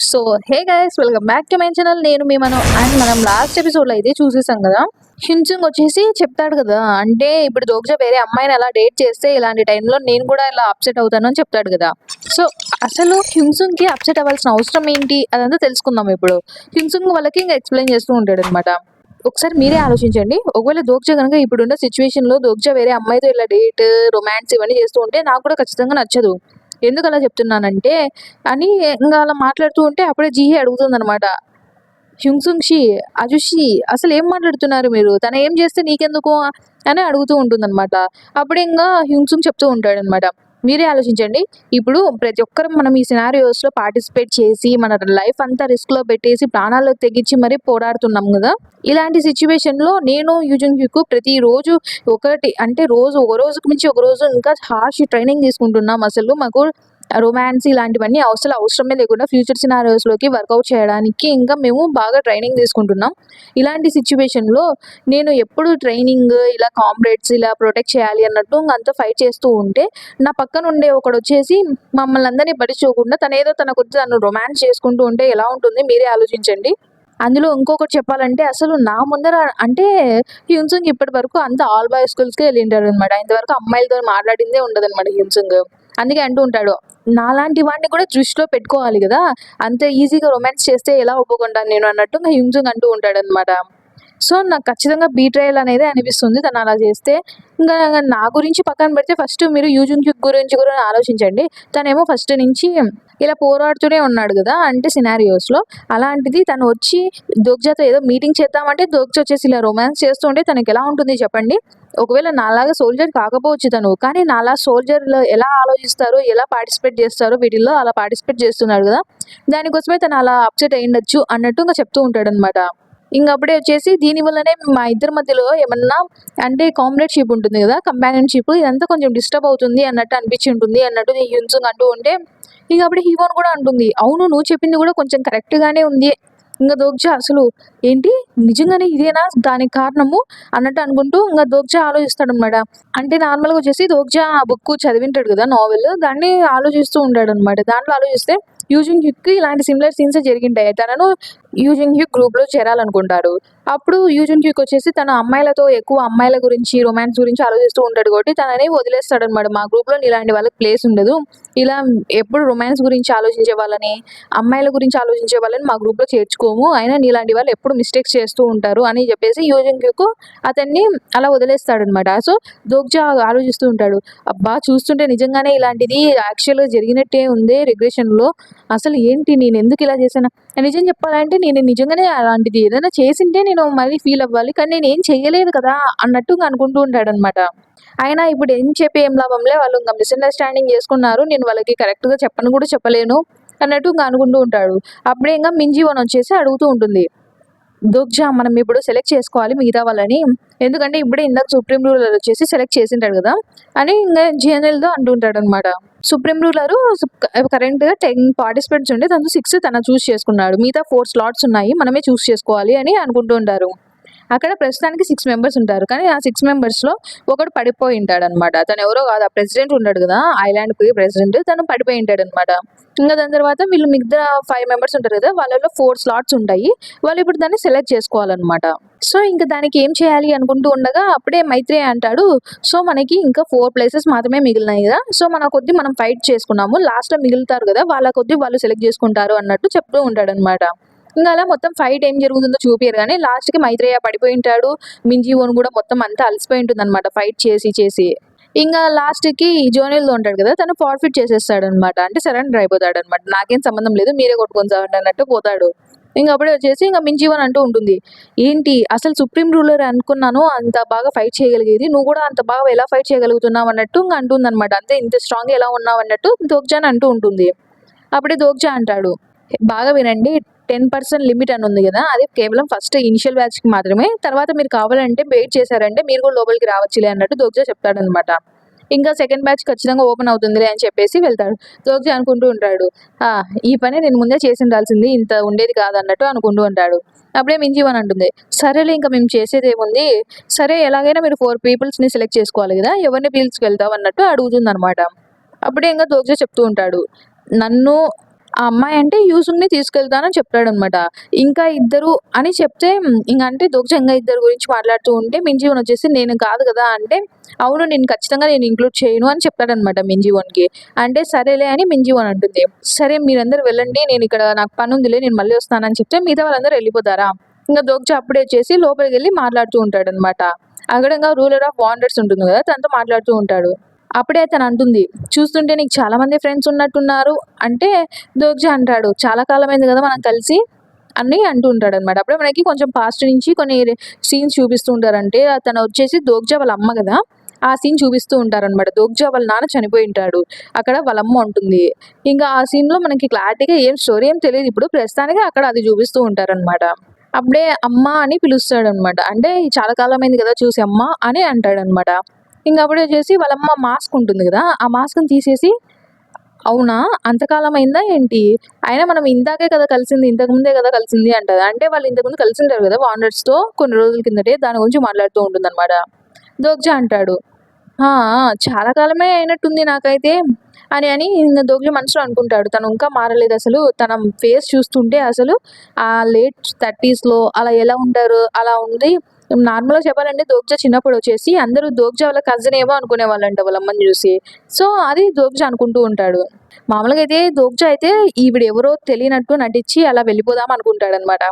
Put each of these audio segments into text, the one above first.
So hey guys, welcome back to my channel. నేను మనం last ఎపిసోడ్లో అయితే చూసేసాం కదా. హింసింగ్ వచ్చేసి చెప్తాడు కదా, అంటే ఇప్పుడు దోగ్జా వేరే అమ్మాయిని అలా డేట్ చేస్తే ఇలాంటి టైంలో నేను కూడా ఇలా అప్సెట్ అవుతాను అని చెప్తాడు కదా. సో అసలు హింసింగ్కి అప్సెట్ అవ్వాల్సిన అవసరం ఏంటి అదంతా తెలుసుకుందాం. ఇప్పుడు హింసింగ్ వాళ్ళకి ఇంకా ఎక్స్ప్లెయిన్ చేస్తూ ఉంటాడు అనమాట. ఒకసారి మీరే ఆలోచించండి, ఒకవేళ దోగ్జా కనుక ఇప్పుడున్న సిచ్యువేషన్లో దోగ్జా వేరే అమ్మాయితో ఇలా డేట్, రొమాన్స్ ఇవన్నీ చేస్తూ ఉంటే నాకు కూడా ఖచ్చితంగా నచ్చదు. ఎందుకు అలా చెప్తున్నానంటే అని ఇంకా అలా మాట్లాడుతూ ఉంటే అప్పుడే జీహే అడుగుతుంది అనమాట. హ్యుంగ్సుంగ్ అజుషి అసలు ఏం మాట్లాడుతున్నారు మీరు, తన ఏం చేస్తే నీకెందుకు అని అడుగుతూ ఉంటుందన్నమాట. అప్పుడే ఇంకా హ్యుంగ్సుంగ్ చెప్తూ ఉంటాడనమాట. మీరే ఆలోచించండి, ఇప్పుడు ప్రతి ఒక్కరు మనం ఈ సినారియోస్లో పార్టిసిపేట్ చేసి మన లైఫ్ అంతా రిస్క్లో పెట్టేసి ప్రాణాలకు తెగించి మరీ పోరాడుతున్నాం కదా. ఇలాంటి సిచ్యువేషన్లో నేను యూజన్ హ్యూకు ప్రతిరోజు ఒకటి అంటే రోజు ఒక రోజుకు మించి ఒక రోజు ఇంకా హార్ష్ ట్రైనింగ్ తీసుకుంటున్నాం. అసలు మాకు రొమాన్స్ ఇలాంటివన్నీ అవసరమే లేకుండా ఫ్యూచర్ సినారియోస్లోకి వర్కౌట్ చేయడానికి ఇంకా మేము బాగా ట్రైనింగ్ తీసుకుంటున్నాం. ఇలాంటి సిచ్యువేషన్లో నేను ఎప్పుడు ట్రైనింగ్ ఇలా కామ్రేడ్స్ ఇలా ప్రొటెక్ట్ చేయాలి అన్నట్టు అంతా ఫైట్ చేస్తూ ఉంటే నా పక్కన ఉండే ఒకడు వచ్చేసి మమ్మల్ని అందరినీ పట్టించుకోకుండా తన గురించి తను రొమాన్స్ చేసుకుంటూ ఉంటే ఎలా ఉంటుంది మీరే ఆలోచించండి. అందులో ఇంకొకటి చెప్పాలంటే అసలు నా ముందర అంటే హ్యున్సుంగ్ ఇప్పటి వరకు అంతా ఆల్ బాయ్ స్కూల్స్కే వెళ్ళింటాడు అనమాట. ఇంతవరకు అమ్మాయిలతో మాట్లాడిందే ఉండదు అనమాట హ్యున్సుంగ్. అందుకే అంటూ ఉంటాడు, నాలాంటి వాడిని కూడా దృష్టిలో పెట్టుకోవాలి కదా, అంత ఈజీగా రొమాన్స్ చేస్తే ఎలా ఒప్పుకుంటాను నేను అన్నట్టు హ్యున్సుంగ్ అంటూ ఉంటాడు అనమాట. సో నాకు ఖచ్చితంగా బీట్రయల్ అనేది అనిపిస్తుంది తను అలా చేస్తే. ఇంకా నా గురించి పక్కన పెడితే ఫస్ట్ మీరు యూజన్ క్యూక్ గురించి కూడా ఆలోచించండి. తనేమో ఫస్ట్ నుంచి ఇలా పోరాడుతూనే ఉన్నాడు కదా, అంటే సినారియోస్లో. అలాంటిది తను వచ్చి దోగ్జాతో ఏదో మీటింగ్ చేద్దామంటే దోగ్జా వచ్చేసి ఇలా రొమాన్స్ చేస్తూ ఉంటే తనకి ఎలా ఉంటుంది చెప్పండి. ఒకవేళ నాలాగా సోల్జర్ కాకపోవచ్చు తను, కానీ నాలా సోల్జర్లో ఎలా ఆలోచిస్తారో ఎలా పార్టిసిపేట్ చేస్తారో వీటిల్లో అలా పార్టిసిపేట్ చేస్తున్నాడు కదా, దానికోసమే తను అలా అప్సెట్ అయ్యిండొచ్చు అన్నట్టు ఇంకా చెప్తూ ఉంటాడు అనమాట. అప్పుడే వచ్చేసి దీనివల్లనే మా ఇద్దరి మధ్యలో ఏమన్నా అంటే కాంప్రేట్‌షిప్ ఉంటుంది కదా, కంపానియన్‌షిప్ ఇదంతా కొంచెం డిస్టర్బ్ అవుతుంది అన్నట్టు అనిపించి ఉంటుంది అన్నట్టు హియున్సుంగ్ అంటూ ఉంటే అప్పుడే హీవోన్ కూడా అంటుంది, అవును నువ్వు చెప్పింది కూడా కొంచెం కరెక్ట్‌గానే ఉంది. దోగ్జా అసలు ఏంటి నిజంగానే ఇదేనా దానికి కారణము అన్నట్టు అనుకుంటూ దోగ్జా ఆలోచిస్తాడనమాట. అంటే నార్మల్‌గా వచ్చేసి దోగ్జా ఆ బుక్ చదివింటాడు కదా, నావెల్. దాన్ని ఆలోచిస్తూ ఉంటాడనమాట. దాంట్లో ఆలోచిస్తే యూజింగ్ హ్యూక్‌కి ఇలాంటి సిమిలర్ సీన్స్ జరిగింటాయి. తనను యూజింగ్ హ్యూక్ గ్రూప్‌లో చేరాలనుకుంటాడు. అప్పుడు యూజింగ్ హ్యూక్ వచ్చేసి తన అమ్మాయిలతో ఎక్కువ అమ్మాయిల గురించి రొమాన్స్ గురించి ఆలోచిస్తూ ఉంటాడు కాబట్టి తనని వదిలేస్తాడనమాట. మా గ్రూప్‌లో నీలాంటి వాళ్ళకి ప్లేస్ ఉండదు. ఇలా ఎప్పుడు రొమాన్స్ గురించి ఆలోచించే వాళ్ళని, అమ్మాయిల గురించి ఆలోచించే వాళ్ళని మా గ్రూప్‌లో చేర్చుకోము. అయినా నీలాంటి వాళ్ళు ఎప్పుడు మిస్టేక్స్ చేస్తూ ఉంటారు అని చెప్పేసి యూజింగ్ హ్యూక్ అతన్ని అలా వదిలేస్తాడనమాట. సో దోగ్జా ఆలోచిస్తూ ఉంటాడు, అబ్బా చూస్తుంటే నిజంగానే ఇలాంటిది యాక్చువల్‌గా జరిగినట్టే ఉందే రిగ్రెషన్‌లో. అసలు ఏంటి నేను ఎందుకు ఇలా చేశాను? నిజం చెప్పాలంటే నేను నిజంగానే అలాంటిది ఏదైనా చేసింటే నేను మళ్ళీ ఫీల్ అవ్వాలి, కానీ నేనేం చేయలేదు కదా అన్నట్టుగా అనుకుంటూ ఉంటాడనమాట. అయినా ఇప్పుడు ఏం చెప్పి ఏం లాభంలే, వాళ్ళు ఇంకా మిస్అండర్స్టాండింగ్ చేసుకున్నారు, నేను వాళ్ళకి కరెక్ట్‌గా చెప్పను కూడా చెప్పలేను అన్నట్టు అనుకుంటూ ఉంటాడు. అప్పుడే మింజీవన్ వచ్చేసి అడుగుతూ ఉంటుంది, దోగ్జా మనం ఇప్పుడు సెలెక్ట్ చేసుకోవాలి మిగతా వాళ్ళని, ఎందుకంటే ఇప్పుడే ఇందాక సుప్రీం రూలర్ వచ్చేసి సెలెక్ట్ చేసింటాడు కదా అని జిఎన్ఎల్‌తో అంటుంటాడు అనమాట. సుప్రీం రూలరు కరెంట్‌గా 10 పార్టిసిపెంట్స్ ఉంటే దాంట్లో 6 తను చూస్ చేసుకున్నాడు, మిగతా 4 స్లాట్స్ ఉన్నాయి, మనమే చూస్ చేసుకోవాలి అని అనుకుంటూ ఉంటారు. అక్కడ ప్రస్తుతానికి 6 మెంబర్స్ ఉంటారు, కానీ ఆ 6 మెంబర్స్‌లో ఒకడు పడిపోయి ఉంటాడనమాట. తను ఎవరో కాదు, ఆ ప్రెసిడెంట్ ఉన్నాడు కదా, ఐలాండ్‌కి ప్రెసిడెంట్, తను పడిపోయి ఉంటాడనమాట. దాని తర్వాత వీళ్ళు మిగతా 5 మెంబర్స్ ఉంటారు కదా, వాళ్ళలో 4 స్లాట్స్ ఉంటాయి. వాళ్ళు ఇప్పుడు దాన్ని సెలెక్ట్ చేసుకోవాలన్నమాట. సో దానికి ఏం చేయాలి అనుకుంటూ ఉండగా అప్పుడే మైత్రేయ అంటాడు, సో మనకి ఇంకా 4 ప్లేసెస్ మాత్రమే మిగిలినాయి కదా, సో మన కొద్దీ మనం ఫైట్ చేసుకున్నాము, లాస్ట్‌లో మిగులుతారు కదా వాళ్ళ కొద్దీ వాళ్ళు సెలెక్ట్ చేసుకుంటారు అన్నట్టు చెప్తూ ఉంటాడనమాట. అలా మొత్తం ఫైట్ ఏం జరుగుతుందో చూపియరు కానీ లాస్ట్‌కి మైత్రేయ పడిపోయి ఉంటాడు. మింజీవోన్ కూడా మొత్తం అంతా అలసిపోయి ఉంటుందన్నమాట ఫైట్ చేసి. లాస్ట్‌కి జోనెల్‌లో ఉంటాడు కదా, తను ఫార్ఫిట్ చేసేస్తాడనమాట. అంటే సరెండర్ అయిపోతాడనమాట. నాకేం సంబంధం లేదు, మీరే కొట్టుకొని చావండి అన్నట్టు పోతాడు. అప్పుడే వచ్చేసి మింజీవన్ అంటూ ఉంటుంది, ఏంటి అసలు సుప్రీం రూలర్ అనుకున్నాను అంత బాగా ఫైట్ చేయగలిగేది, నువ్వు కూడా అంత బాగా ఎలా ఫైట్ చేయగలుగుతున్నావు అన్నట్టు అంటుందన్నమాట. అంతే ఇంత స్ట్రాంగ్‌గా ఎలా ఉన్నావు అన్నట్టు దోగ్జాన్ అంటూ ఉంటుంది. అప్పుడే దోగ్జా అంటాడు, బాగా వినండి, 10% లిమిట్ అని ఉంది కదా, అది కేవలం ఫస్ట్ ఇనిషియల్ బ్యాచ్‌కి మాత్రమే, తర్వాత మీరు కావాలంటే వెయిట్ చేశారంటే మీరు కూడా లోపలికి రావచ్చులే అన్నట్టు దోగ్జా చెప్తాడనమాట. సెకండ్ బ్యాచ్ ఖచ్చితంగా ఓపెన్ అవుతుందిలే అని చెప్పేసి వెళ్తాడు. దోగ్జా అనుకుంటూ ఉంటాడు, ఈ పని నేను ముందే చేసి ఉండాల్సింది, ఇంత ఉండేది కాదన్నట్టు అనుకుంటూ ఉంటాడు. అప్పుడే మింజీవన్ అంటుంది, సరేలే ఇంకా మేము చేసేది ఏముంది, సరే ఎలాగైనా మీరు 4 పీపుల్స్‌ని సెలెక్ట్ చేసుకోవాలి కదా, ఎవరిని పిలుచుకెళ్తావు అన్నట్టు అడుగుతుందనమాట. అప్పుడే దోగ్జా చెప్తూ ఉంటాడు, నన్ను ఆ అమ్మాయి అంటే యూసుఫ్‌ని తీసుకెళ్తానని చెప్తాడనమాట. ఇంకా ఇద్దరు అని చెప్తే ఇంగ అంటే దోక్ష ఇంగా ఇద్దరు గురించి మాట్లాడుతూ ఉంటే మింజీవన్ వచ్చేసి నేను కాదు కదా! అంటే అవును నేను ఖచ్చితంగా నేను ఇంక్లూడ్ చేయను అని చెప్తాడనమాట మింజీవన్‌కి. అంటే సరేలే అని మింజీవన్ అంటుంది. సరే మీరందరూ వెళ్ళండి నేనిక్కడ నాకు పనుందిలే నేను మళ్ళీ వస్తానని చెప్తే మిగతా వాళ్ళందరూ ఎళ్ళిపోతారా? ఇంగ దోక్ష అప్పుడే వచ్చేసి లోపలికెళ్ళి మాట్లాడుతూ ఉంటాడనమాట. అక్కడ ఇంగ రూలర్ ఆఫ్ వాండర్స్ ఉంటుంది గదా! తనతో మాట్లాడుతూ ఉంటాడు. అప్పుడే తనంటుంది, "చూస్తుంటే నీకు చాలా మంది ఫ్రెండ్స్ ఉన్నట్టున్నారు" అంటే దోగ్జా అంటాడు, "చాలా కాలమైంది గదా మనం కలిసి" అని అంటూ ఉంటాడనమాట. అప్పుడే మనకి కొంచెం పాస్ట్ నుంచి కొన్ని సీన్స్ చూపిస్తూ ఉంటారంటే తను వచ్చేసి దోగ్జా వాళ్ళ అమ్మ గదా! ఆ సీన్ చూపిస్తూ ఉంటారనమాట. దోగ్జా వాళ్ళ నాన్న చనిపోయుంటాడు. అక్కడ వాళ్ళ అమ్మ ఉంటుంది. ఇంకా ఆ సీన్‌లో మనకి క్లారిటీగా ఏం స్టోరీ ఏం తెలీదిప్పుడు. ప్రస్తుతానికి అక్కడ అది చూపిస్తూ ఉంటారనమాట. అప్పుడే అమ్మ అని పిలుస్తాడనమాట. అంటే చాలా కాలమైంది గదా చూసి అమ్మ అని అంటాడనమాట. ఇంక అప్పుడొచ్చేసి వాళ్ళమ్మ మాస్క్ ఉంటుంది గదా! ఆ మాస్క్‌ని తీసేసి, "అవునా! అంతకాలం అయిందా ఏంటి? అయినా మనం ఇందాకే కదా కలిసింది. ఇంతకు ముందే కదా కలిసింది" అంటది. అంటే వాళ్ళు ఇంతకుముందు కలిసుంటారు గదా! వాండర్స్‌తో కొన్ని రోజుల కిందటే. దాని గురించి మాట్లాడుతూ ఉంటుందనమాట. దోగ్జా అంటాడు, "ఆ! ఆ! చాలా కాలమే అయినట్టుంది నాకైతే" అని ఇంగ దోగ్లి మనసులో అనుకుంటాడు. తను ఇంకా మారలేదసలు. తన ఫేస్ చూస్తుంటే అసలు లేట్ 30స్‌లో అలా ఎలా ఉంటారో అలా ఉంది. నార్మల్‌గా చెప్పాలంటే దోగ్జా చిన్నప్పుడొచ్చేసి అందరూ దోగ్జా వాళ్ళ కజిన్ ఏమో అనుకునేవాళ్ళంట వాళ్ళమ్మని జూసి. సో, అది దోగ్జా అనుకుంటూ ఉంటాడు. మామూలుగా అయితే దోగ్జా అయితే ఈవిడెవరో తెలియనట్టు నటించి అలా వెళ్ళిపోదాం అనుకుంటాడనమాట.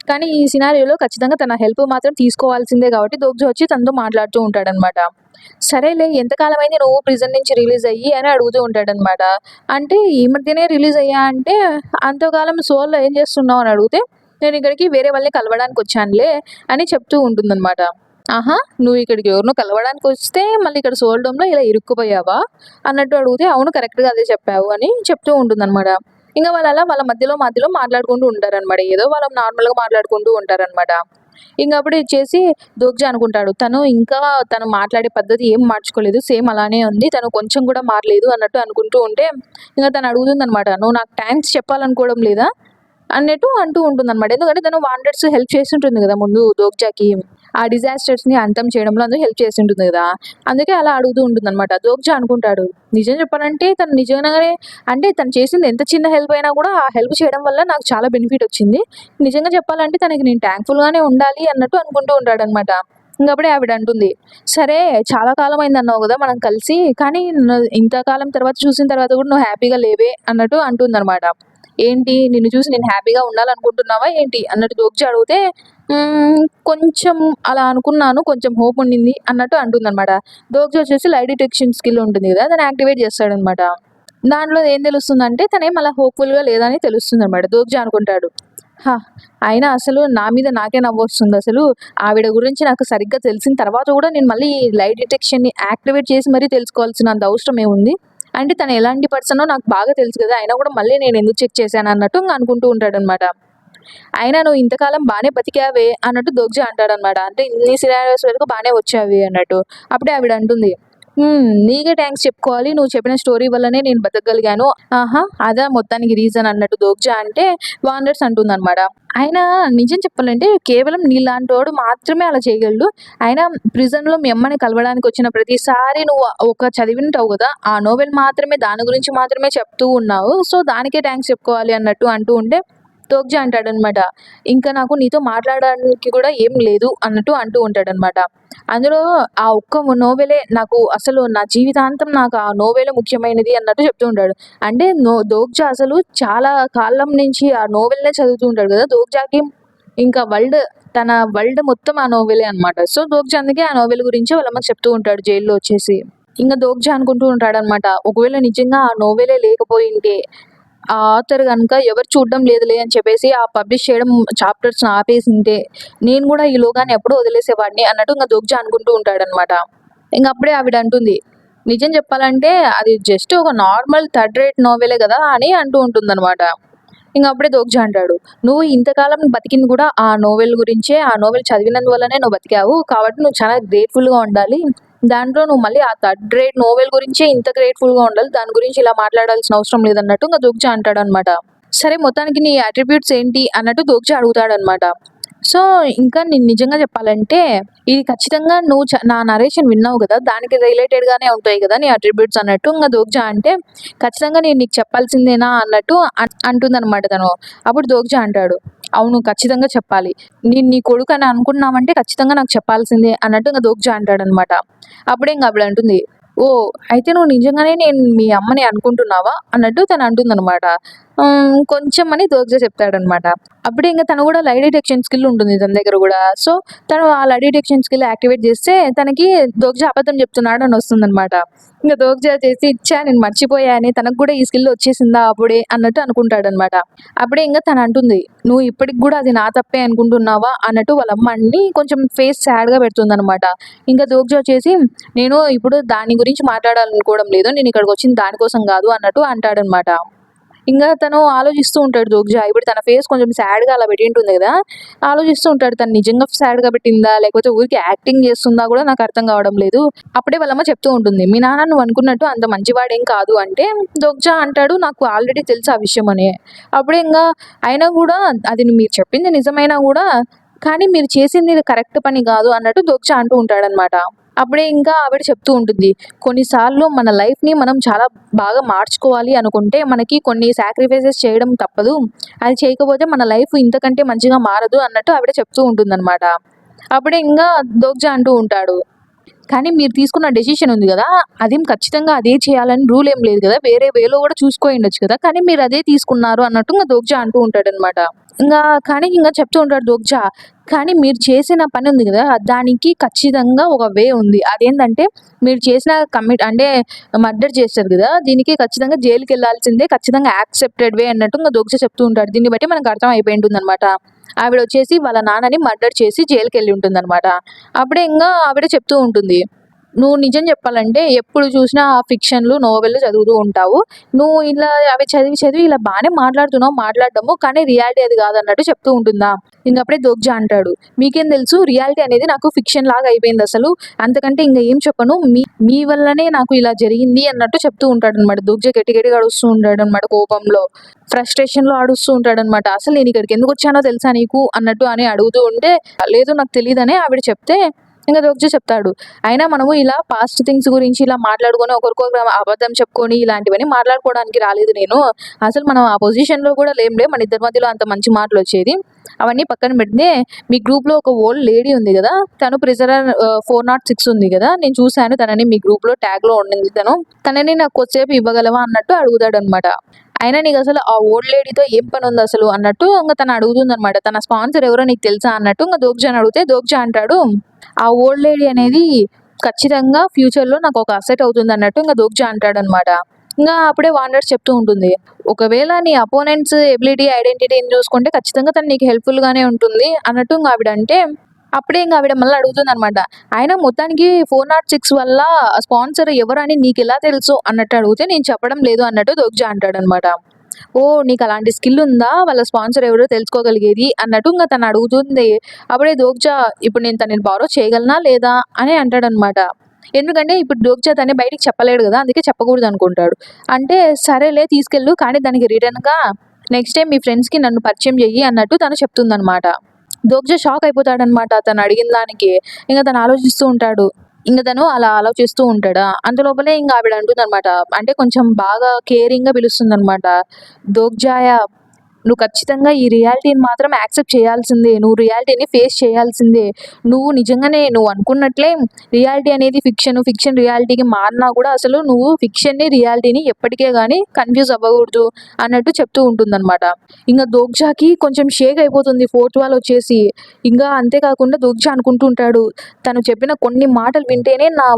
కానీ ఈ సినారియోలో ఖచ్చితంగా తన హెల్ప్ మాత్రం తీసుకోవాల్సిందే గాబట్టి దోగ్జా వచ్చి తనతో మాట్లాడుతూ ఉంటాడనమాట. సరేలే ఎంత కాలమైంది నువ్వు ప్రిజన్ నుంచి రిలీజ్ అయ్యి అని అడుగుతూ ఉంటాడనమాట. అంటే ఈ మధ్యనే రిలీజ్ అయ్యా అంటే, అంతకాలం సోల్‌లో ఏం చేస్తున్నావు అని అడిగితే, నేను ఇక్కడికి వేరే వాళ్ళని కలవడానికొచ్చానులే అని చెప్తూ ఉంటుందనమాట. ఆహా! నువ్వు ఇక్కడికి ఎవరినో కలవడానికొస్తే మళ్ళీ ఇక్కడ సోల్‌డోమ్‌లో ఇలా ఇరుక్కుపోయావా? అన్నట్టు అడిగితే, అవును కరెక్ట్‌గా అదే చెప్పావు అని చెప్తూ ఉంటుందనమాట. ఇంక వాళ్ళలా వాళ్ళ మధ్యలో మాట్లాడుకుంటూ ఉంటారనమాట. ఏదో వాళ్ళు నార్మల్‌గా మాట్లాడుకుంటూ ఉంటారనమాట. ఇంగప్పుడు ఇచ్చేసి దోగ్జా అనుకుంటాడు. తను మాట్లాడే పద్ధతి ఏం మార్చుకోలేదు. సేమ్ అలానే ఉంది. తను కొంచెం కూడా మారలేదు అన్నట్టు అనుకుంటూ ఉంటే, ఇంగ తను అడుగుతుందనమాట. "నువ్వు నాకు థాంక్స్ చెప్పాలనుకోవడం లేదా?" అన్నట్టు అంటూ ఉంటుందనమాట. ఎందుకంటే తను వాండర్స్ హెల్ప్ చేసుంటుంది గదా! ముందు దోగ్జాకి. ఆ డిజాస్టర్స్‌ని అంతం చేయడంలో అందుకు హెల్ప్ చేసుంటుంది గదా! అందుకే అలా అడుగుతూ ఉంటుందనమాట. దోగ్జా అనుకుంటాడు. నిజం చెప్పాలంటే తను నిజంగానే అంటే తను చేసింది ఎంత చిన్న హెల్ప్ అయినా గూడా ఆ హెల్ప్ చేయడం వల్ల నాకు చాలా బెనిఫిట్ వచ్చింది. నిజంగా చెప్పాలంటే తనకి నేను థాంక్‌ఫుల్‌గానే ఉండాలి అన్నట్టు అనుకుంటూ ఉంటాడనమాట. ఇంగప్పుడే ఆవిడ అంటుంది. "సరే చాలా కాలం అయిందన్నావు గదా! మనం కలిసి. కానీ ఇంతకాలం తర్వాత చూసిన తర్వాత గూడా నువ్వు హ్యాపీగా లేవే" అన్నట్టు అంటుందనమాట. "ఏంటి నిన్ను చూసి నేను హ్యాపీగా ఉండాలనుకుంటున్నావా ఏంటి?" అన్నట్టు దోగ్జా అడిగితే, "హ్మ్. కొంచెం అలా అనుకున్నాను. కొంచెం హోప్ ఉండింది" అన్నట్టు అంటుందనమాట. దోగ్జా వచ్చేసి లై డిటెక్షన్ స్కిల్ ఉంటుంది గదా! దాన్ని యాక్టివేట్ చేస్తాడనమాట. దాంట్లో ఏం తెలుస్తుందంటే తనేం అలా హోప్‌ఫుల్‌గా లేదని తెలుస్తుందనమాట. దోగ్జా అనుకుంటాడు. హా! అయినా అసలు నా మీద నాకే నవ్వొస్తుందసలు. ఆవిడ గురించి నాకు సరిగ్గా తెలిసిన తర్వాత గూడా నేను మళ్ళీ ఈ లై డిటెక్షన్‌ని యాక్టివేట్ చేసి మరీ తెలుసుకోవాల్సినంత అవసరం ఏముంది? అంటే తను ఎలాంటి పర్సనో నాకు బాగా తెలుసు గదా! అయినా గూడా మళ్ళీ నేనెందుకు చెక్ చేశానన్నట్టు ఇంగ అనుకుంటూ ఉంటాడనమాట. అయినా నువ్వు ఇంతకాలం బానే బతికావే అన్నట్టు దోగ్జా అంటాడనమాట. అంటే ఇన్ని సినారియోస్ వరకు బానే వచ్చావి అన్నట్టు. అప్పుడే ఆవిడ అంటుంది. నీకే థాంక్స్ చెప్పుకోవాలి. నువ్వు చెప్పిన స్టోరీ వల్లనే నేను బతకగలిగాను. ఆహా! అదా మొత్తానికి రీజన్ అన్నట్టు దోగ్జా అంటే వాండర్స్ అంటుందనమాట. అయినా నిజం చెప్పాలంటే కేవలం నీలాంటోడు మాత్రమే అలా చేయగలడు. అయినా ప్రిజన్‌లో మీ అమ్మని కలవడానికొచ్చిన ప్రతిసారి నువ్వు ఒక చదివింటావు గదా! ఆ నోవెల్ మాత్రమే దాని గురించి మాత్రమే చెప్తూ ఉన్నావు. సో, దానికే థాంక్స్ చెప్పుకోవాలి అన్నట్టు అంటూ ఉంటే తోగ్జా అంటాడనమాట. "ఇంక నాకు నీతో మాట్లాడడానికి గూడా ఏం లేదు" అన్నట్టు అంటూ ఉంటాడనమాట. అందులో ఆ ఒక్క నోవెలే నాకు అసలు నా జీవితాంతం నాకు ఆ నోవెలే ముఖ్యమైనది అన్నట్టు చెప్తూ ఉంటాడు. అంటే దోగ్జా అసలు చాలా కాలం నుంచి ఆ నోవెల్‌నే చదువుతూ ఉంటాడు గదా! దోగ్జాకి ఇంకా తన వరల్డ్ మొత్తం ఆ నోవెలే అనమాట. సో, దోగ్జా అందుకే ఆ నోవెల్ గురించి వాళ్ళమ్మకి చెప్తూ ఉంటాడు జైల్‌లో వచ్చేసి. ఇంగ దోగ్జా అనుకుంటూ ఉంటాడనమాట. ఒకవేళ నిజంగా ఆ నోవెలే లేకపోయుంటే ఆ ఆథర్ గనుక ఎవరు చూడడం లేదులే అని చెప్పేసి ఆ పబ్లిష్ చేయడం చాప్టర్స్‌ని ఆపేసుంటే, నేను గూడా ఈ లోకాన్ని ఎప్పుడో వదిలేసేవాడిని అన్నట్టు ఇంగ దోగ్జా అనుకుంటూ ఉంటాడనమాట. ఇంగప్పుడే ఆవిడ అంటుంది. నిజం చెప్పాలంటే అది జస్ట్ ఒక నార్మల్ థర్డ్ రేట్ నోవెలే గదా! అని అంటూ ఉంటుందనమాట. ఇంగప్పుడే దోగ్జా అంటాడు. "నువ్వు ఇంతకాలం బతికింది గూడా ఆ నోవెల్ గురించే. ఆ నోవెల్ చదివినందువల్లనే నువ్వు బతికావు. కాబట్టి నువ్వు చాలా గ్రేట్‌ఫుల్‌గా ఉండాలి. దాంట్లో నువ్వు మళ్ళీ ఆ థర్డ్ రేట్ నోవెల్ గురించే ఇంత గ్రేట్‌ఫుల్‌గా ఉండాలి. దాని గురించి ఇలా మాట్లాడాల్సిన అవసరం లేదన్నట్టు ఇంగ దోగ్జా అంటాడనమాట. సరే మొత్తానికి నీ అట్రిబ్యూట్స్ ఏంటి అన్నట్టు దోగ్జా అడుగుతాడనమాట. సో, ఇంకా నేను నిజంగా చెప్పాలంటే, ఇది ఖచ్చితంగా నువ్వు నా నరేషన్ విన్నావు గదా! దానికి రిలేటెడ్‌గానే ఉంటాయి గదా! నీ అట్రిబ్యూట్స్ అన్నట్టు. ఇంగ దోగ్జా అంటే, ఖచ్చితంగా నేను నీకు చెప్పాల్సిందేనా అన్నట్టు అంటుందనమాట తను. అప్పుడు దోగ్జా అంటాడు, అవును ఖచ్చితంగా చెప్పాలి. నేను నీ కొడుకని అనుకున్నావంటే ఖచ్చితంగా నాకు చెప్పాల్సిందే అన్నట్టు ఇంగ దోగ్జా అంటాడనమాట. అప్పుడే ఇంగ ఆవిడంటుంది, ఓహ్! అయితే నువ్వు నిజంగానే నేను మీ అమ్మని అనుకుంటున్నావా? అన్నట్టు తను అంటుందనమాట. కొంచెం అని దోగ్జా చెప్తాడనమాట. అప్పుడే ఇంక తను గూడా లై డిటెక్షన్ స్కిల్ ఉంటుంది తన దగ్గర గూడా. సో, తను ఆ లై డిటెక్షన్ స్కిల్ యాక్టివేట్ జేస్తే తనకి దోగ్జా అబద్ధం చెప్తున్నాడని వస్తుందనమాట. ఇంక దోగ్జా చేసి ఛా! నేను మర్చిపోయానే తనకు గూడా ఈ స్కిల్ వచ్చేసిందా అప్పుడే అన్నట్టు అనుకుంటాడనమాట. అప్పుడే ఇంగ తనంటుంది, "నువ్వు ఇప్పటికి గూడా అది నా తప్పే అనుకుంటున్నావా?" అన్నట్టు వాళ్ళ అమ్మని కొంచెం ఫేస్ సాడ్‌గా పెడుతుందనమాట. ఇంక దోగ్జా వచ్చేసి, "నేను ఇప్పుడు దాని గురించి మాట్లాడాలనుకోవడం లేదు. నేను ఇక్కడికొచ్చింది దానికోసం గాదు" అన్నట్టు అంటాడనమాట. ఇంగా తను ఆలోచిస్తూ ఉంటాడు దోగ్జా. ఇప్పుడు తన ఫేస్ కొంచెం సాడ్‌గా అలా పెట్టింటుంది గదా! ఆలోచిస్తూ ఉంటాడు. తను నిజంగా సాడ్‌గా పెట్టిందా? లేకపోతే ఊరికే యాక్టింగ్ చేస్తుందా గూడా నాకు అర్థం కావడం లేదు. అప్పుడే వాళ్ళమ్మ చెప్తూ ఉంటుంది. "మీ నాన్న నువ్వు అనుకున్నట్టు అంత మంచివాడేం కాదు" అంటే దోగ్జా అంటాడు, "నాకు ఆల్రెడీ తెలుసు ఆ విషయం" అని. అప్పుడే ఇంగా అయినా గూడా అది మీరు చెప్పింది నిజమైనా గూడా కానీ మీరు చేసింది కరెక్ట్ పని గాదు అన్నట్టు దోగ్జా అంటూ ఉంటాడనమాట. అప్పుడే ఇంకా ఆవిడ చెప్తూ ఉంటుంది. కొన్నిసార్లు మన లైఫ్‌ని మనం చాలా బాగా మార్చుకోవాలి అనుకుంటే మనకి కొన్ని సాక్రిఫైసెస్ చేయడం తప్పదు. అది చేయకపోతే మన లైఫ్ ఇంతకంటే మంచిగా మారదు అన్నట్టు ఆవిడ చెప్తూ ఉంటుందనమాట. అప్పుడే ఇంగా దోగ్జా అంటూ ఉంటాడు. కానీ మీరు తీసుకున్న డెసిషన్ ఉంది గదా! అదేం ఖచ్చితంగా అదే చేయాలని రూల్ ఏం లేదు గదా! వేరే వేలో గూడా చూసుకోయుండొచ్చు కదా! కానీ మీరు అదే తీసుకున్నారు అన్నట్టు ఇంగ దోగ్జా అంటూ ఉంటాడనమాట. ఇంగా కానీ ఇంగ చెప్తూ ఉంటాడు దోగ్జా. కానీ మీరు చేసిన పని ఉంది గదా! దానికి ఖచ్చితంగా ఒక వే ఉంది. అదేంటంటే మీరు చేసిన అంటే మర్డర్ చేశారు గదా! దీనికి ఖచ్చితంగా జైలుకెళ్ళాల్సిందే. ఖచ్చితంగా యాక్సెప్టెడ్ వే అన్నట్టు ఇంగ దోగ్జా చెప్తూ ఉంటాడు. దీన్ని బట్టి మనకు అర్థం అయిపోయి ఉంటుందనమాట. ఆవిడొచ్చేసి వాళ్ళ నాన్నని మర్డర్ చేసి జైలుకెళ్ళి ఉంటుందనమాట. అప్పుడే ఇంగా ఆవిడ చెప్తూ ఉంటుంది. "నువ్వు నిజం చెప్పాలంటే ఎప్పుడు చూసినా ఆ ఫిక్షన్‌లు, నోవెల్‌లు చదువుతూ ఉంటావు. నువ్వు ఇలా అవి చదివి, చదివి ఇలా బానే మాట్లాడుతున్నావు మాట్లాడడము. కానీ రియాలిటీ అది కాదన్నట్టు చెప్తూ ఉంటుందా?" ఇంగప్పుడే దోగ్జా అంటాడు. "మీకేం తెలుసు రియాలిటీ అనేది నాకు ఫిక్షన్ లాగా అయిపోయిందసలు. అంతకంటే ఇంగ ఏం చెప్పను. మీ మీ వల్లనే నాకు ఇలా జరిగింది" అన్నట్టు చెప్తూ ఉంటాడనమాట. దోగ్జా గట్టి గట్టిగా అరుస్తూ ఉంటాడనమాట కోపంలో. ఫ్రస్ట్రేషన్‌లో అడుస్తూ ఉంటాడనమాట. "అసలు నేనిక్కడికి ఎందుకొచ్చానో తెలుసా నీకు?" అన్నట్టు అని అడుగుతూ ఉంటే, "లేదు నాకు తెలీదని" ఆవిడ చెప్తే ఇంక దోగ్జా చెప్తాడు. అయినా మనము ఇలా పాస్ట్ థింగ్స్ గురించి ఇలా మాట్లాడుకొని ఒకరికొకరు అబద్ధం చెప్పుకొని ఇలాంటివన్నీ మాట్లాడుకోవడానికి రాలేదు నేను. అసలు మనం ఆ పొజిషన్‌లో కూడా లేంలే. మన ఇద్దరి మధ్యలో అంత మంచి మాటలొచ్చేది. అవన్నీ పక్కన పెడితే మీ గ్రూప్‌లో ఒక ఓల్డ్ లేడీ ఉంది గదా! తను ప్రిజనర్ 406 ఉంది గదా! నేను చూసాను తనని మీ గ్రూప్‌లో ట్యాగ్‌లో ఉండింది తను. తనని నాకు కొద్దిసేపు ఇవ్వగలవా అన్నట్టు అడుగుతాడనమాట. అయినా నీకసలు ఆ ఓల్డ్ లేడీతో ఏం పనుందసలు అన్నట్టు ఇంగ తను అడుగుతుందనమాట. తన స్పాన్సర్ ఎవరో నీకు తెలుసా అన్నట్టు ఇంగ దోగ్జాని అడిగితే దోగ్జా అంటాడు, ఆ ఓల్డ్ లేడీ అనేది ఖచ్చితంగా ఫ్యూచర్‌లో నాకొక అసెట్ అవుతుందన్నట్టు ఇంగ దోగ్జా అంటాడనమాట. ఇంగా అప్పుడే వాండర్స్ చెప్తూ ఉంటుంది. ఒకవేళ నీ అపోనెంట్స్ ఎబిలిటీ, ఐడెంటిటీని చూసుకుంటే ఖచ్చితంగా తను నీకు హెల్ప్‌ఫుల్‌గానే ఉంటుంది అన్నట్టు ఇంగ ఆవిడంటే, అప్పుడే ఇంగ ఆవిడ మళ్ళీ అడుగుతుందనమాట. అయినా మొత్తానికి 406 వల్ల స్పాన్సర్ ఎవరని నీకెలా తెలుసు అన్నట్టు అడిగితే, నేను చెప్పడం లేదు అన్నట్టు దోగ్జా అంటాడనమాట. ఓహ్! నీకలాంటి స్కిల్ ఉందా? వాళ్ళ స్పాన్సర్ ఎవరో తెలుసుకోగలిగేది అన్నట్టు ఇంగ తను అడుగుతుంది. అప్పుడే దోగ్జా ఇప్పుడు నేను తనని బారో చేయగలనా? లేదా? అని అంటాడనమాట. ఎందుకంటే ఇప్పుడు దోగ్జా దాన్ని బయటికి చెప్పలేడు గదా! అందుకే చెప్పకూడదనుకుంటాడు. అంటే సరేలే తీసుకెళ్ళు కానీ దానికి రిటర్న్‌గా నెక్స్ట్ టైమ్ మీ ఫ్రెండ్స్‌కి నన్ను పరిచయం చెయ్యి అన్నట్టు తను చెప్తుందనమాట. దోగ్జా షాక్ అయిపోతాడనమాట తను అడిగిన దానికి. ఇంగ తను ఆలోచిస్తూ ఉంటాడు. ఇంగ తను అలా ఆలోచిస్తూ ఉంటాడా, అంతలోపలే ఇంగ ఆవిడ అంటుందనమాట. అంటే కొంచెం బాగా కేరింగ్‌గా పిలుస్తుందనమాట. "దోగ్జాయ నువ్వు ఖచ్చితంగా ఈ రియాలిటీని మాత్రం యాక్సెప్ట్ చేయాల్సిందే. నువ్వు రియాలిటీని ఫేస్ చేయాల్సిందే. నువ్వు నిజంగానే నువ్వు అనుకున్నట్లే రియాలిటీ అనేది ఫిక్షన్, ఫిక్షన్ రియాలిటీకి మారినా కూడా అసలు నువ్వు ఫిక్షన్‌ని, రియాలిటీని ఎప్పటికే గాని కన్‌ఫ్యూజ్ అవ్వకూడదు" అన్నట్టు చెప్తూ ఉంటుందనమాట. ఇంగ దోగ్జాకి కొంచెం షేక్ అయిపోతుంది ఫోర్త్ వాల్ వచ్చేసి. ఇంగా అంతే కాకుండా దోగ్జా అనుకుంటూ ఉంటాడు. తను చెప్పిన కొన్ని మాటలు వింటేనే నా